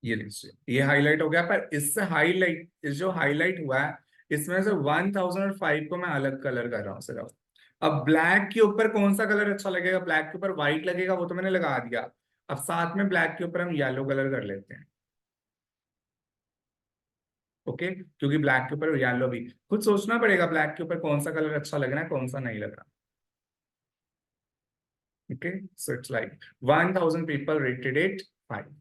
ये लीजिए, ये हाईलाइट हो गया। पर इससे हाईलाइट, इस जो हाईलाइट हुआ है, इसमें से 1005 को मैं अलग कलर कर रहा हूँ सिर्फ। अब ब्लैक के ऊपर कौन सा कलर अच्छा लगेगा, ब्लैक के ऊपर व्हाइट लगेगा, वो तो मैंने लगा दिया। अब साथ में ब्लैक के ऊपर हम येलो कलर कर लेते हैं। ओके, क्योंकि ब्लैक के ऊपर येलो भी खुद सोचना पड़ेगा, ब्लैक के ऊपर कौन सा कलर अच्छा लग रहा है, कौन सा नहीं लग रहा। Okay, so it's like 1000 people rated it 5।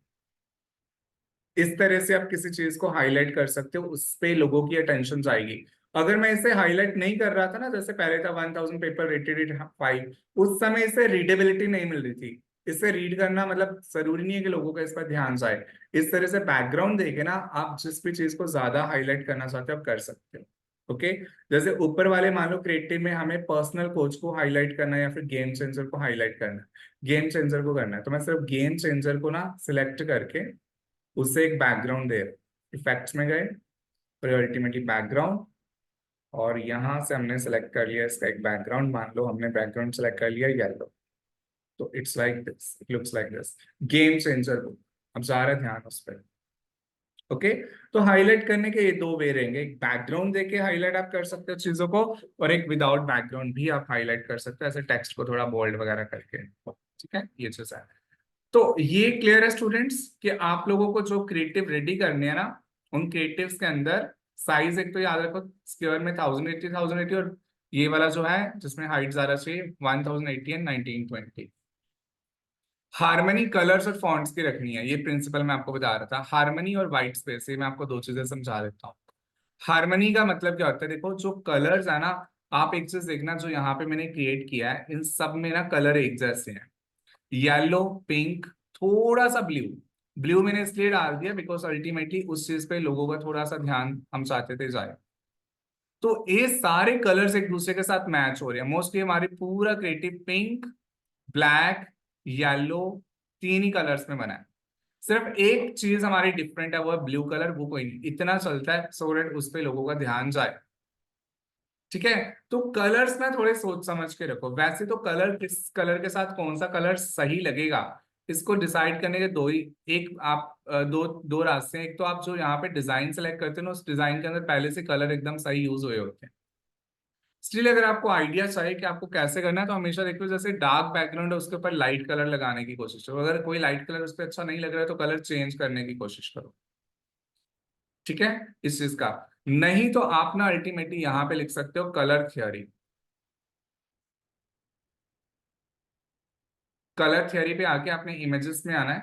इस तरह से आप किसी चीज को हाईलाइट कर सकते हो, उस पे लोगों की अटेंशन जाएगी। अगर मैं इसे हाईलाइट नहीं कर रहा था ना, जैसे पहले था 1000 पेपर रेटेड इट 5, उस समय इसे रीडेबिलिटी नहीं मिल रही थी। इसे रीड करना मतलब जरूरी नहीं है कि लोगों का इस पर ध्यान जाए। इस तरह से बैकग्राउंड देके ना आप जिस भी चीज को ज्यादा हाईलाइट करना चाहते हो आप कर सकते हो। ओके, जैसे ऊपर वाले मान लो क्रिएटिव में हमें पर्सनल कोच को हाईलाइट करना है या फिर गेम चेंजर को हाईलाइट करना है। गेम चेंजर को करना है तो मैं सिर्फ गेम चेंजर को ना सिलेक्ट करके उससे एक बैकग्राउंड दे, इफेक्ट्स में गए, फिर अल्टीमेटली बैकग्राउंड, और यहाँ से हमने सेलेक्ट कर लिया इसका एक बैकग्राउंड। मान लो हमने बैकग्राउंड सेलेक्ट कर लिया येलो, तो it's like this, it looks like this. Game changer को अब जा रहा है ध्यान उस पर। ओके, तो हाईलाइट करने के ये 2 वे रहेंगे, एक बैकग्राउंड देके हाईलाइट आप कर सकते हो चीजों को, और एक विदाउट बैकग्राउंड भी आप हाईलाइट कर सकते हो, ऐसे टेक्स्ट को थोड़ा बोल्ड वगैरह करके। ठीक है, ये चीज है। तो ये क्लियर है स्टूडेंट्स कि आप लोगों को जो क्रिएटिव रेडी करने हैं ना, उन क्रिएटिव्स के अंदर साइज एक तो याद रखो, स्क्वायर में 1080 और ये वाला जो है जिसमें हाइट ज्यादा चाहिए 1080 एंड 1920। हार्मनी कलर्स और फॉन्ट्स की रखनी है, ये प्रिंसिपल मैं आपको बता रहा था। हार्मनी और व्हाइट स्पेस, ये मैं आपको 2 चीजें समझा देता हूँ। हार्मनी का मतलब क्या होता है, देखो जो कलर्स है ना, आप एक चीज देखना, जो यहाँ पे मैंने क्रिएट किया है इन सब में ना कलर एक जैसे हैं। येलो, पिंक, थोड़ा सा ब्लू, ब्लू मैंने इसलिए डाल दिया बिकॉज अल्टीमेटली उस चीज पे लोगों का थोड़ा सा ध्यान हम चाहते थे जाए। तो ये सारे कलर्स एक दूसरे के साथ मैच हो रहे हैं। मोस्टली हमारी पूरा क्रिएटिव पिंक, ब्लैक, येलो, तीन ही कलर्स में बना है। सिर्फ एक चीज हमारी डिफरेंट है, वो है ब्लू कलर। वो कोई नहीं, इतना चलता है सो दैट उस पे लोगों का ध्यान जाए। ठीक है, तो कलर्स ना थोड़े सोच समझ के रखो। वैसे तो कलर, किस कलर के साथ कौन सा कलर सही लगेगा, इसको डिसाइड करने के दो ही, एक आप दो दो रास्ते हैं। एक तो आप जो यहाँ पे डिजाइन सेलेक्ट करते हो ना, उस डिजाइन के अंदर पहले से कलर एकदम सही यूज हुए होते हैं। स्टिल अगर आपको आइडिया चाहिए कि आपको कैसे करना है, तो हमेशा देखो जैसे डार्क बैकग्राउंड है उसके ऊपर लाइट कलर लगाने की कोशिश करो। अगर कोई लाइट कलर उस पर अच्छा नहीं लग रहा है तो कलर चेंज करने की कोशिश करो। ठीक है, इस चीज का। नहीं तो आप ना अल्टीमेटली यहाँ पे लिख सकते हो कलर थियोरी। कलर थियोरी पे आके आपने इमेजेस में आना है।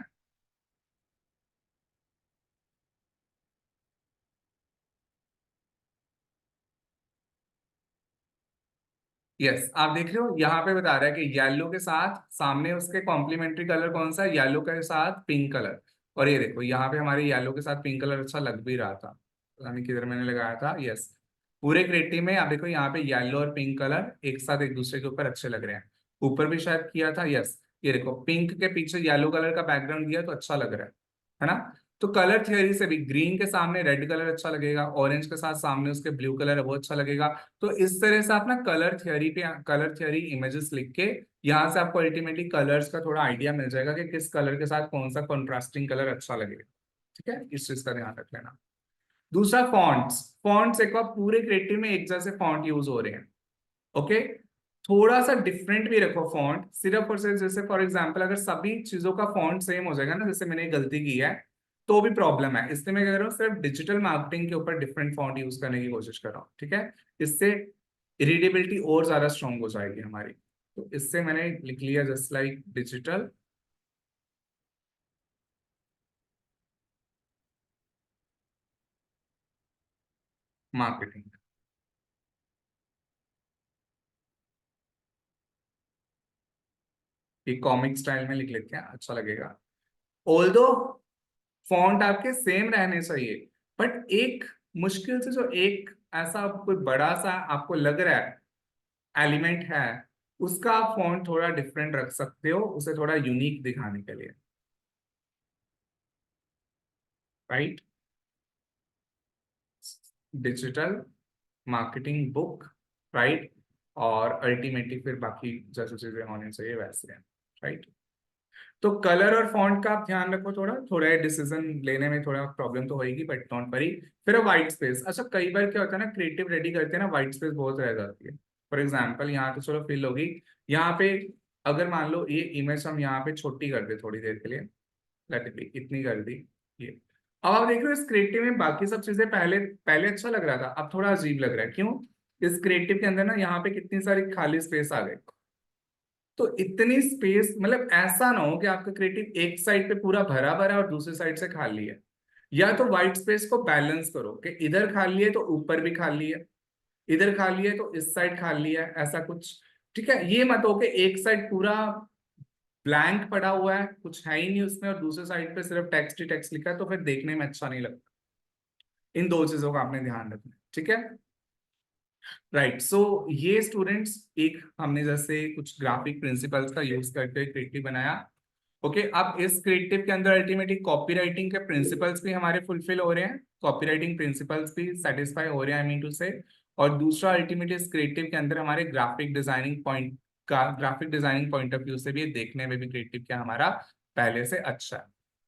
यस, आप देख रहे हो यहाँ पे बता रहा है कि येलो के साथ सामने उसके कॉम्प्लीमेंट्री कलर कौन सा है, येलो के साथ पिंक कलर। और ये देखो यहाँ पे हमारे येलो के साथ पिंक कलर अच्छा लग भी रहा था, पता नहीं किधर मैंने लगाया था। यस, पूरे क्रिएटिव में आप देखो यहाँ पे येलो और पिंक कलर एक साथ एक दूसरे के ऊपर अच्छे लग रहे हैं। ऊपर भी शायद किया था। यस, ये देखो पिंक के पीछे येलो कलर का बैकग्राउंड दिया तो अच्छा लग रहा है ना। तो कलर थियोरी से भी ग्रीन के सामने रेड कलर अच्छा लगेगा, ऑरेंज के साथ सामने उसके ब्लू कलर है वो अच्छा लगेगा। तो इस तरह से आप ना कलर थियोरी पे, कलर थियोरी इमेजेस लिख के यहाँ से आपको अल्टीमेटली कलर्स का थोड़ा आइडिया मिल जाएगा कि किस कलर के साथ कौन सा कॉन्ट्रास्टिंग कलर अच्छा लगेगा। ठीक है, इस चीज का ध्यान रख लेना। दूसरा फॉन्ट्स। फॉन्ट्स एक बार पूरे क्रिएटिव में एक जैसे फॉन्ट यूज हो रहे हैं। ओके, थोड़ा सा डिफरेंट भी रखो फॉन्ट। सिर्फ और सिर्फ जैसे फॉर एग्जांपल अगर सभी चीजों का फॉन्ट सेम हो जाएगा ना, जैसे मैंने गलती की है, तो भी प्रॉब्लम है। इसलिए मैं कह रहा हूँ सिर्फ डिजिटल मार्केटिंग के ऊपर डिफरेंट फॉन्ट यूज करने की कोशिश कर रहा हूँ। ठीक है, इससे रीडेबिलिटी और ज्यादा स्ट्रांग हो जाएगी हमारी। तो इससे मैंने लिख लिया जस्ट लाइक डिजिटल मार्केटिंग। एक कॉमिक स्टाइल में लिख लेते हैं, अच्छा लगेगा। ऑल्दो फॉन्ट आपके सेम रहने चाहिए, बट एक मुश्किल से जो एक ऐसा कोई बड़ा सा आपको लग रहा है एलिमेंट है, उसका आप फॉन्ट थोड़ा डिफरेंट रख सकते हो, उसे थोड़ा यूनिक दिखाने के लिए। Right, digital marketing book. Right, और अल्टीमेटली फिर बाकी जैसे चीजें होनी चाहिए वैसे हैं। राइट, तो कलर और फॉन्ट का आप ध्यान रखो। थोड़ा थोड़ा डिसीजन लेने में थोड़ा प्रॉब्लम तो होगी, बट डोंट वरी। फिर व्हाइट स्पेस। अच्छा, कई बार क्या होता है ना, क्रिएटिव रेडी करते हैं ना, व्हाइट स्पेस बहुत रह जाती है। फॉर एग्जाम्पल यहाँ तो चलो फिल होगी। यहाँ पे अगर मान लो ये इमेज हम यहाँ पे छोटी कर दे थोड़ी देर के लिए, लेट इट बी, इतनी कर दी ये। अब आप देख रहे हो इस क्रिएटिव में बाकी सब चीजें पहले पहले अच्छा लग रहा था, अब थोड़ा अजीब लग रहा है। क्यों? इस क्रिएटिव के अंदर ना यहाँ पे कितनी सारी खाली स्पेस आ गई। तो इतनी स्पेस, मतलब ऐसा ना हो कि आपका क्रिएटिव एक साइड पे पूरा भरा भरा और दूसरी साइड से खाली है। या तो व्हाइट स्पेस को बैलेंस करो कि इधर खाली है तो ऊपर भी खाली है, इधर खाली है तो इस साइड खाली है, ऐसा कुछ। ठीक है, ये मत हो कि एक साइड पूरा ब्लैंक पड़ा हुआ है, कुछ है ही नहीं उसमें, और दूसरे साइड पे सिर्फ टेक्स्ट ही टेक्स्ट लिखा है, तो फिर देखने में अच्छा नहीं लगता। इन दो चीजों का आपने ध्यान रखना है। ठीक है, राइट। सो ये स्टूडेंट्स एक हमने जैसे कुछ ग्राफिक प्रिंसिपल्स का यूज करके क्रिएटिव बनाया। ओके, अब इस क्रिएटिव के अंदर अल्टीमेटली कॉपी राइटिंग के प्रिंसिपल्स भी हमारे फुलफिल हो रहे हैं, कॉपी राइटिंग प्रिंसिपल्स भी सेटिस्फाई हो रहे हैं, आई मीन टू से। और दूसरा अल्टीमेटली इस क्रिएटिव के अंदर हमारे graphic designing point of view से भी ये देखने में भी क्रिएटिव क्या हमारा पहले से अच्छा है।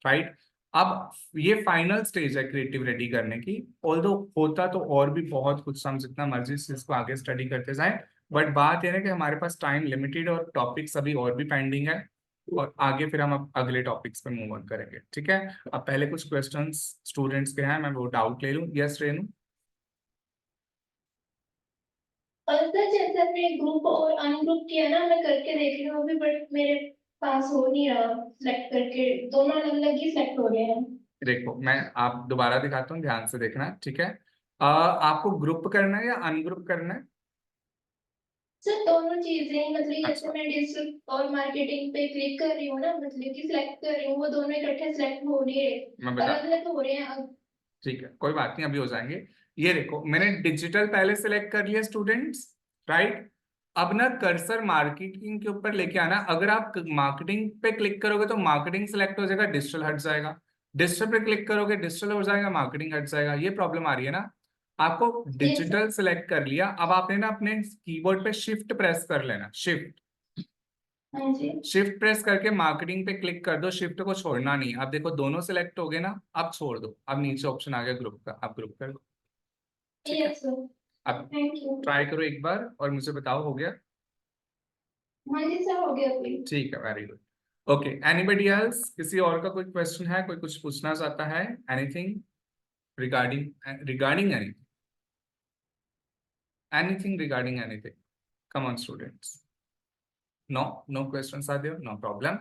राइट, अब ये फाइनल स्टेज है क्रिएटिव रेडी करने की। ऑल्दो होता तो और भी बहुत कुछ, हम जितना मर्जी इस चीज को आगे स्टडी करते जाएं, बट बात यह है कि हमारे पास टाइम लिमिटेड और टॉपिक्स अभी और भी पेंडिंग है, और आगे फिर हम अब अगले टॉपिक्स पे मूव ऑन करेंगे। ठीक है, अब पहले कुछ क्वेश्चंस स्टूडेंट्स के हैं, मैं वो डाउट ले लूं। यस रेनू? और सर जैसे आपने ग्रुप और अनग्रुप किया ना, मैं करके देख रही हूँ अभी, बट मेरे पास हो नहीं रहा सिलेक्ट करके, दोनों अलग अलग ही सिलेक्ट हो रहे हैं। देखो मैं आप दोबारा दिखाता हूँ, ध्यान से देखना। ठीक है, आपको ग्रुप करना है या अनग्रुप करना है? सर दोनों चीजें मतलब जैसे अच्छा। मैं डिजिटल और मार्केटिंग पे क्लिक कर रही हूँ ना, मतलब कि सिलेक्ट कर रही हूँ, वो दोनों इकट्ठे सिलेक्ट हो नहीं रहे, मैं बता, अलग अलग हो रहे हैं अब। ठीक है कोई बात नहीं, अभी हो जाएंगे। ये देखो मैंने डिजिटल पहले सिलेक्ट कर लिया स्टूडेंट्स, राइट। अब ना कर्सर मार्केटिंग के ऊपर लेके आना, अगर आप मार्केटिंग पे क्लिक करोगे तो मार्केटिंग सिलेक्ट हो जाएगा, डिजिटल हट जाएगा। डिजिटल पे क्लिक करोगे डिजिटल हो जाएगा, मार्केटिंग हट जाएगा। ये प्रॉब्लम आ रही है ना। आपको यस सर। डिजिटल सिलेक्ट कर लिया, अब आपने ना अपने कीबोर्ड पे शिफ्ट प्रेस कर लेना, शिफ्ट। हाँ जी। शिफ्ट प्रेस करके मार्केटिंग पे क्लिक कर दो, शिफ्ट को छोड़ना नहीं। अब देखो दोनों सिलेक्ट हो गए ना, अब छोड़ दो। अब नीचे ऑप्शन आ गया ग्रुप का, आप ग्रुप कर दो, ठीक है। Yes sir. अब थैंक यू। ट्राई करो एक बार और मुझे बताओ हो गया। हाँ जी सर, हो गया अभी। ठीक है, very good. Okay, anybody else, किसी और का कोई क्वेश्चन है, कोई कुछ पूछना चाहता है? Anything regarding regarding anything regarding anything? Come on students. No, no questions are there, no problem.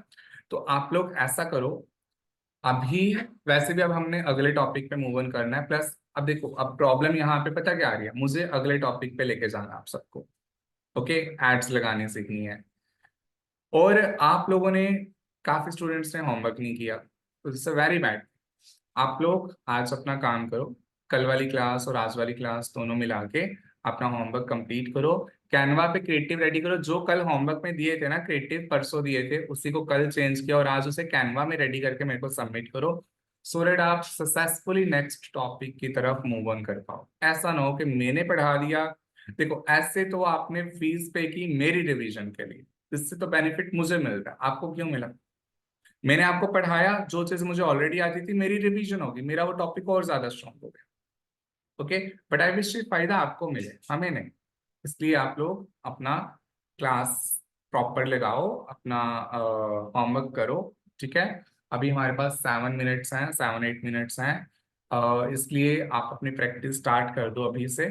तो आप लोग ऐसा करो, अभी वैसे भी अब हमने अगले टॉपिक पे मूव ऑन करना है। प्लस अब देखो, अब प्रॉब्लम यहाँ पे पता क्या आ रही है, मुझे अगले टॉपिक पे लेके जाना आप सबको। ओके, एड्स लगाने सीखनी है। और आप लोगों ने, काफी स्टूडेंट्स ने होमवर्क नहीं किया, तो दिस वेरी बैड। आप लोग आज अपना काम करो, कल वाली क्लास और आज वाली क्लास दोनों मिला के अपना होमवर्क कंप्लीट करो। कैनवा पे क्रिएटिव रेडी करो, जो कल होमवर्क में दिए थे ना, क्रिएटिव परसों दिए थे, उसी को कल चेंज किया और आज उसे कैनवा में रेडी करके मेरे को सबमिट करो, सो दैट आप सक्सेसफुली नेक्स्ट टॉपिक की तरफ मूव ऑन कर पाओ। ऐसा ना हो कि मैंने पढ़ा दिया, देखो ऐसे तो आपने फीस पे की मेरी रिवीजन के लिए, इससे तो बेनिफिट मुझे मिल रहा है, आपको क्यों मिला? मैंने आपको पढ़ाया, जो चीज मुझे ऑलरेडी आती थी, मेरी रिवीजन होगी, मेरा वो टॉपिक और ज्यादा स्ट्रॉन्ग हो गया। ओके, बट आई विश फायदा आपको मिले, हमें नहीं। इसलिए आप लोग अपना क्लास प्रॉपर लगाओ, अपना होमवर्क करो, ठीक है। अभी हमारे पास 7 मिनट्स हैं, 7-8 मिनट्स हैं, इसलिए आप अपनी प्रैक्टिस स्टार्ट कर दो अभी से।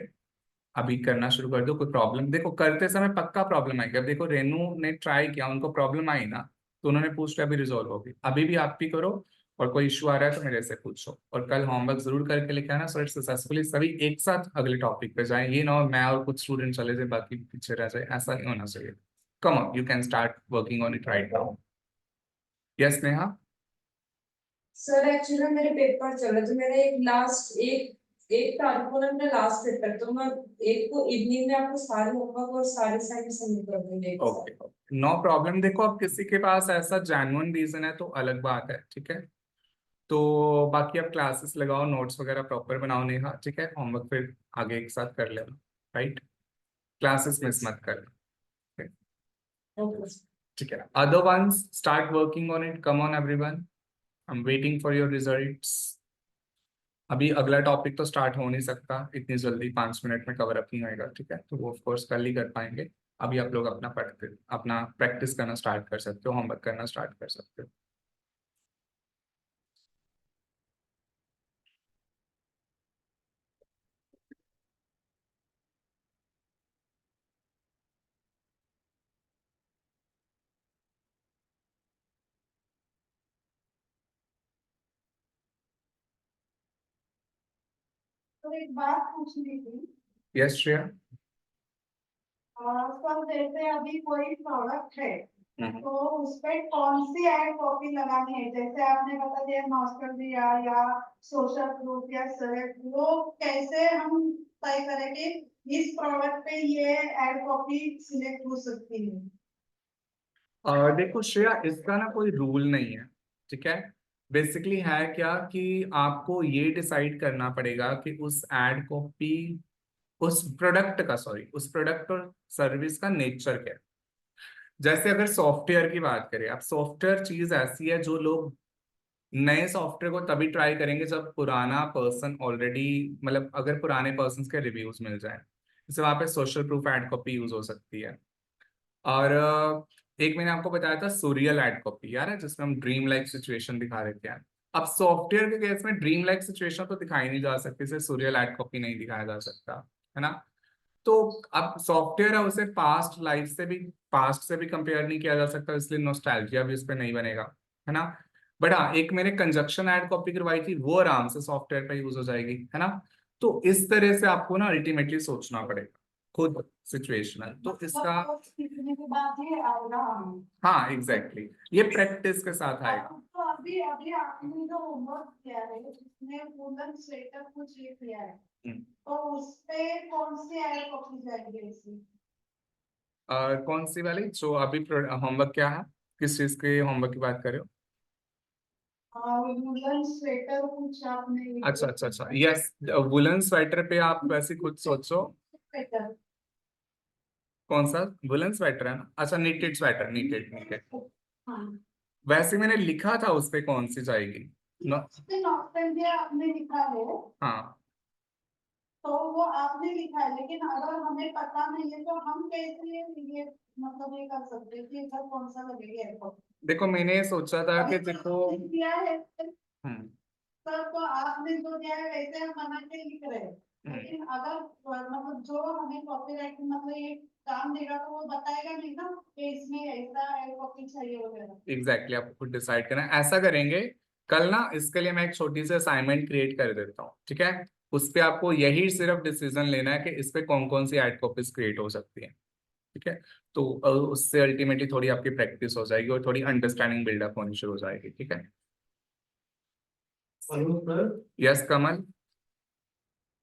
अभी करना शुरू कर दो। कोई प्रॉब्लम, देखो करते समय पक्का प्रॉब्लम आएगी। अब देखो रेनू ने ट्राई किया, उनको प्रॉब्लम आई ना, तो उन्होंने पूछ लिया, अभी रिजॉल्व होगी। अभी भी आप भी करो, और कोई इश्यू आ रहा है तो मेरे से पूछो, और कल होमवर्क जरूर करके लेके आना, सो सक्सेसफुली सभी एक साथ अगले टॉपिक पे जाएं। ये ना हो मैं और कुछ स्टूडेंट चले जाए बाकी पीछे रह जाए, ऐसा नहीं होना चाहिए। Come on, you can start working on it right now. Yes Neha. Sir actually मेरे पेपर चल रहे, तो मेरे एक तारीख को ना मेरा लास्ट पेपर, तो मैं एक को इवनिंग में आपको सारे होमवर्क और सारे साइड सबमिट कर दूंगी एक साथ। Okay, no problem. देखो अब किसी के पास ऐसा जेन्युइन रीजन है तो अलग बात है, ठीक है। तो बाकी आप क्लासेस लगाओ, नोट्स वगैरह प्रॉपर बनाओ नेहा, ठीक है। होमवर्क फिर आगे एक साथ कर लेना, राइट। क्लासेस मिस मत कर, ओके। ठीक है। Other ones start working on it, come on everyone, I am waiting for your results. अभी अगला टॉपिक तो स्टार्ट हो नहीं सकता इतनी जल्दी, 5 मिनट में कवर अप नहीं होएगा, ठीक है। तो वो ऑफ कोर्स कल ही कर पाएंगे। अभी आप लोग अपना प्रैक्टिस करना स्टार्ट कर सकते हो, होमवर्क करना स्टार्ट कर सकते हो। तो एक बात पूछनी थी। यस श्रेया। सर जैसे अभी कोई प्रोडक्ट है, हम्म। तो उस पे कौन सी एड कॉपी लगानी है? जैसे आपने बता दिया मास्टर दिया या सोशल प्रूफ या सिलेक्ट, वो कैसे हम तय करें कि इस प्रोडक्ट पे ये एड कॉपी सिलेक्ट हो सकती है? देखो श्रेया, इसका ना कोई रूल नहीं है, ठीक है। बेसिकली है क्या कि आपको ये डिसाइड करना पड़ेगा कि उस एड कॉपी, उस प्रोडक्ट का, सॉरी, उस प्रोडक्ट और सर्विस का नेचर क्या है। जैसे अगर सॉफ्टवेयर की बात करें, अब सॉफ्टवेयर चीज ऐसी है जो लोग नए सॉफ्टवेयर को तभी ट्राई करेंगे जब पुराना पर्सन ऑलरेडी, मतलब अगर पुराने पर्सन के रिव्यूज मिल जाए। जैसे वहां पे social proof ad copy use हो सकती है। और एक मैंने आपको बताया था सूरियल एड कॉपी, यार है, जिसमें हम ड्रीम लाइक सिचुएशन दिखा देते हैं। अब सॉफ्टवेयर के केस में ड्रीम लाइक सिचुएशन तो दिखाई नहीं जा सकती, इसे सूरियल एड कॉपी नहीं दिखाया जा सकता, है ना। तो अब सॉफ्टवेयर है, उसे पास्ट से भी कंपेयर नहीं किया जा सकता, इसलिए नॉस्टैल्जिया भी उस पर नहीं बनेगा, है ना। बट हाँ, एक मैंने कंजक्शन एड कॉपी करवाई थी, वो आराम से सॉफ्टवेयर पे यूज हो जाएगी, है ना। तो इस तरह से आपको ना अल्टीमेटली सोचना पड़ेगा खुद, सिचुएशनल। तो इसका मतलब सीखने के बाद ये आएगा हमें। हाँ एग्जैक्टली ये प्रैक्टिस के साथ आएगा। तो अभी अभी आपने जो होमवर्क किया है उसमें वुलन स्वेटर कुछ ये किया है, तो उस पे कौन सी ऐड कॉपी जाएगी इसमें? कौन सी वाली जो अभी होमवर्क क्या है, किस चीज के होमवर्क की बात कर रहे हो? वुलन स्वेटर कुछ आपने अच्छा अच्छा अच्छा, यस वुलन स्वेटर पे आप वैसे खुद सोचो स्वेटर। कौन सा वुलन स्वेटर है ना, अच्छा निटेड स्वेटर, निटेड निटेड। हाँ, वैसे मैंने लिखा था उस पे कौन सी जाएगी नॉस्टैल्जिया आपने लिखा है, हाँ तो वो आपने लिखा है, लेकिन अगर हमें पता नहीं है तो हम कैसे ये मतलब ये कर सकते हैं कि इधर कौन सा लगेगा एयरपोर्ट? देखो मैंने सोचा था कि देखो दिया है हम्म सर, तो आपने जो दिया है वैसे हम बना के लिख रहे हैं, लेकिन अगर मतलब जो हमें कॉपीराइट मतलब ये काम देगा तो वो बताएगा नहीं ना कि इसमें ऐसा है कॉपी चाहिए वगैरह। एग्जैक्टली आपको खुद डिसाइड करना है। ऐसा करेंगे कल ना, इसके लिए मैं एक छोटी सी असाइनमेंट क्रिएट कर देता हूँ, ठीक है? उस पे आपको यही सिर्फ डिसीजन लेना है कि इस पे कौन कौन सी एड कॉपीज क्रिएट हो सकती है, ठीक है? तो उससे अल्टीमेटली थोड़ी आपकी प्रैक्टिस हो जाएगी और थोड़ी अंडरस्टैंडिंग बिल्डअप होनी शुरू हो जाएगी, ठीक है? Hello sir. यस कमल।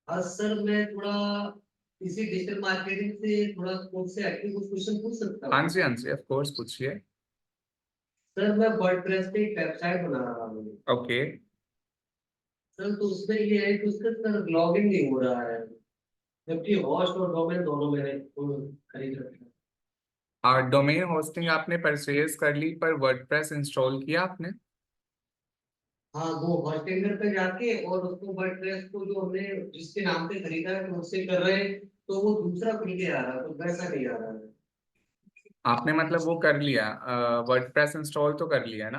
आज सर मैं थोड़ा इसी डिजिटल मार्केटिंग से थोड़ा खुद से एक्टिव कुछ क्वेश्चन पूछ सकता हाँ हूँ? जी हाँ जी, ऑफ कोर्स पूछिए। सर मैं वर्डप्रेस पे एक वेबसाइट बना रहा हूँ ओके सर, तो उसमें ये है कि उसका सर लॉगिन नहीं हो रहा है, जबकि होस्ट और डोमेन दोनों मैंने खरीद रखे हैं। और डोमेन होस्टिंग आपने परचेज कर ली, पर वर्डप्रेस इंस्टॉल किया आपने? हाँ, वो होस्टिंगर पे जाके और उसको वर्डप्रेस को जो हमने जिसके नाम पे खरीदा है तो उससे कर रहे हैं, तो वो दूसरा खुल के आ रहा है, तो वैसा नहीं आ रहा है। आपने मतलब वो कर लिया, वर्डप्रेस इंस्टॉल तो कर लिया ना?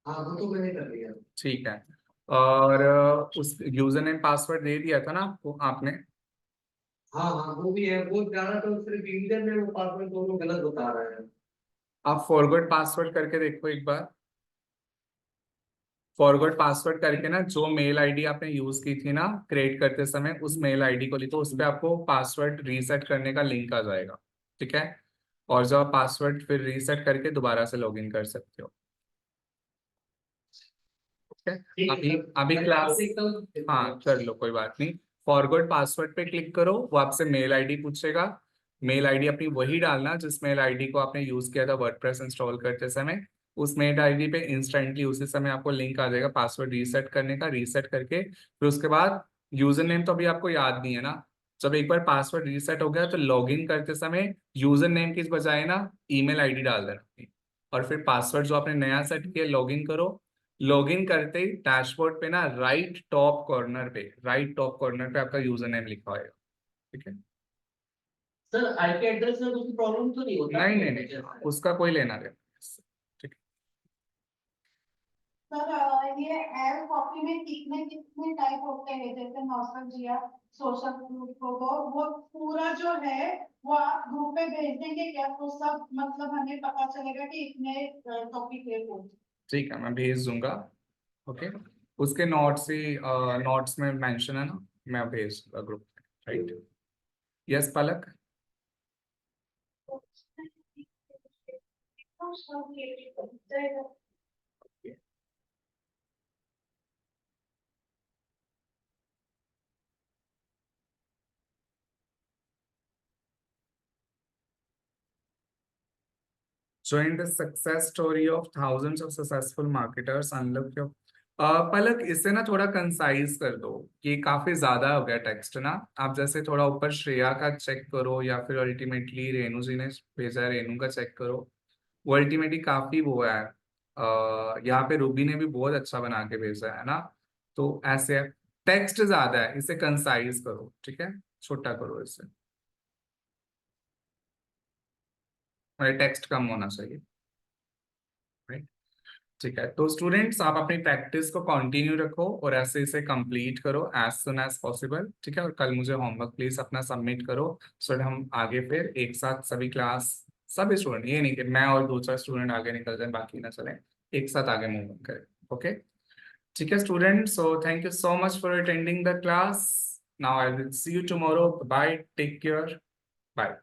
हाँ, वो तो मैंने कर लिया। ठीक है। और उस यूजर नेम पासवर्ड दे दिया था ना आपको आपने? हाँ हाँ, वो भी है, वो ज्यादा तो सिर्फ यूजर ने वो पासवर्ड दोनों गलत बता रहा है। आप फॉरगॉट पासवर्ड करके देखो एक बार। फॉरगॉट पासवर्ड करके ना, जो मेल आईडी आपने यूज की थी ना क्रिएट करते समय, उस मेल आईडी को लिखो, उस पर आपको पासवर्ड रीसेट करने का लिंक आ जाएगा, ठीक है? और जब आप पासवर्ड फिर रीसेट करके दोबारा से लॉगिन कर सकते हो, ठीक है? ठीक है अभी सर, अभी मैं क्लास, देखता हूँ। हाँ कर लो कोई बात नहीं। फॉरगॉट पासवर्ड पे क्लिक करो, वो आपसे मेल आईडी पूछेगा। मेल आईडी अपनी वही डालना जिस मेल आईडी को आपने यूज किया था वर्डप्रेस इंस्टॉल करते समय। उस मेल आईडी पे इंस्टेंटली उसी समय आपको लिंक आ जाएगा पासवर्ड रीसेट करने का। रीसेट करके फिर उसके बाद यूजर नेम तो अभी आपको याद नहीं है ना, जब एक बार पासवर्ड रीसेट हो गया तो लॉगिन करते समय यूजर नेम की बजाय ना ईमेल आईडी डाल देना अपनी। और फिर पासवर्ड जो आपने नया सेट किया लॉगिन करो। लॉगिन करते ही डैशबोर्ड पे ना राइट टॉप कॉर्नर पे आपका यूजर नेम लिखा होगा, ठीक है? सर आईपी एड्रेस में कुछ प्रॉब्लम तो नहीं होता? नहीं नहीं नहीं, उसका कोई लेना देना नहीं इससे, ठीक सर ये एड कॉपी में कितने कितने टाइप होते हैं, जैसे नॉस्टैल्जिया, सोशल प्रूफ को वो पूरा जो है वो आप ग्रुप पे भेज देंगे क्या, तो सब मतलब हमें पता चलेगा कि इतने टॉपिक है वो। ठीक है, मैं भेज दूंगा। ओके, उसके नोट्स ही नोट्स में मेंशन है ना, मैं भेज दूंगा ग्रुप में, right? Yes Palak. Join the success story of thousands of successful marketers. Unlock your पलक इससे ना थोड़ा कंसाइज कर दो, कि काफी ज्यादा हो गया टेक्स्ट ना। आप जैसे थोड़ा ऊपर श्रेया का चेक करो, या फिर अल्टीमेटली रेणु जी ने भेजा है, रेणु का चेक करो। वो अल्टीमेटली काफी वो है। यहाँ पे रूबी ने भी बहुत अच्छा बना के भेजा है ना। तो ऐसे टेक्स्ट ज्यादा है, इसे कंसाइज करो, ठीक है? छोटा करो इसे, टेक्स्ट कम होना चाहिए, राइट? ठीक है, तो स्टूडेंट्स आप अपनी प्रैक्टिस को कंटिन्यू रखो और ऐसे इसे कंप्लीट करो एज सुन एज पॉसिबल, ठीक है? और कल मुझे होमवर्क प्लीज अपना सबमिट करो, सो हम आगे फिर एक साथ सभी क्लास, सभी स्टूडेंट, ये नहीं कि मैं और दो चार स्टूडेंट आगे निकल जाए बाकी ना चले, एक साथ आगे मूव करें। ओके, ठीक है student, so thank you so much for attending the class. Now I will see you tomorrow, bye, take care. Bye.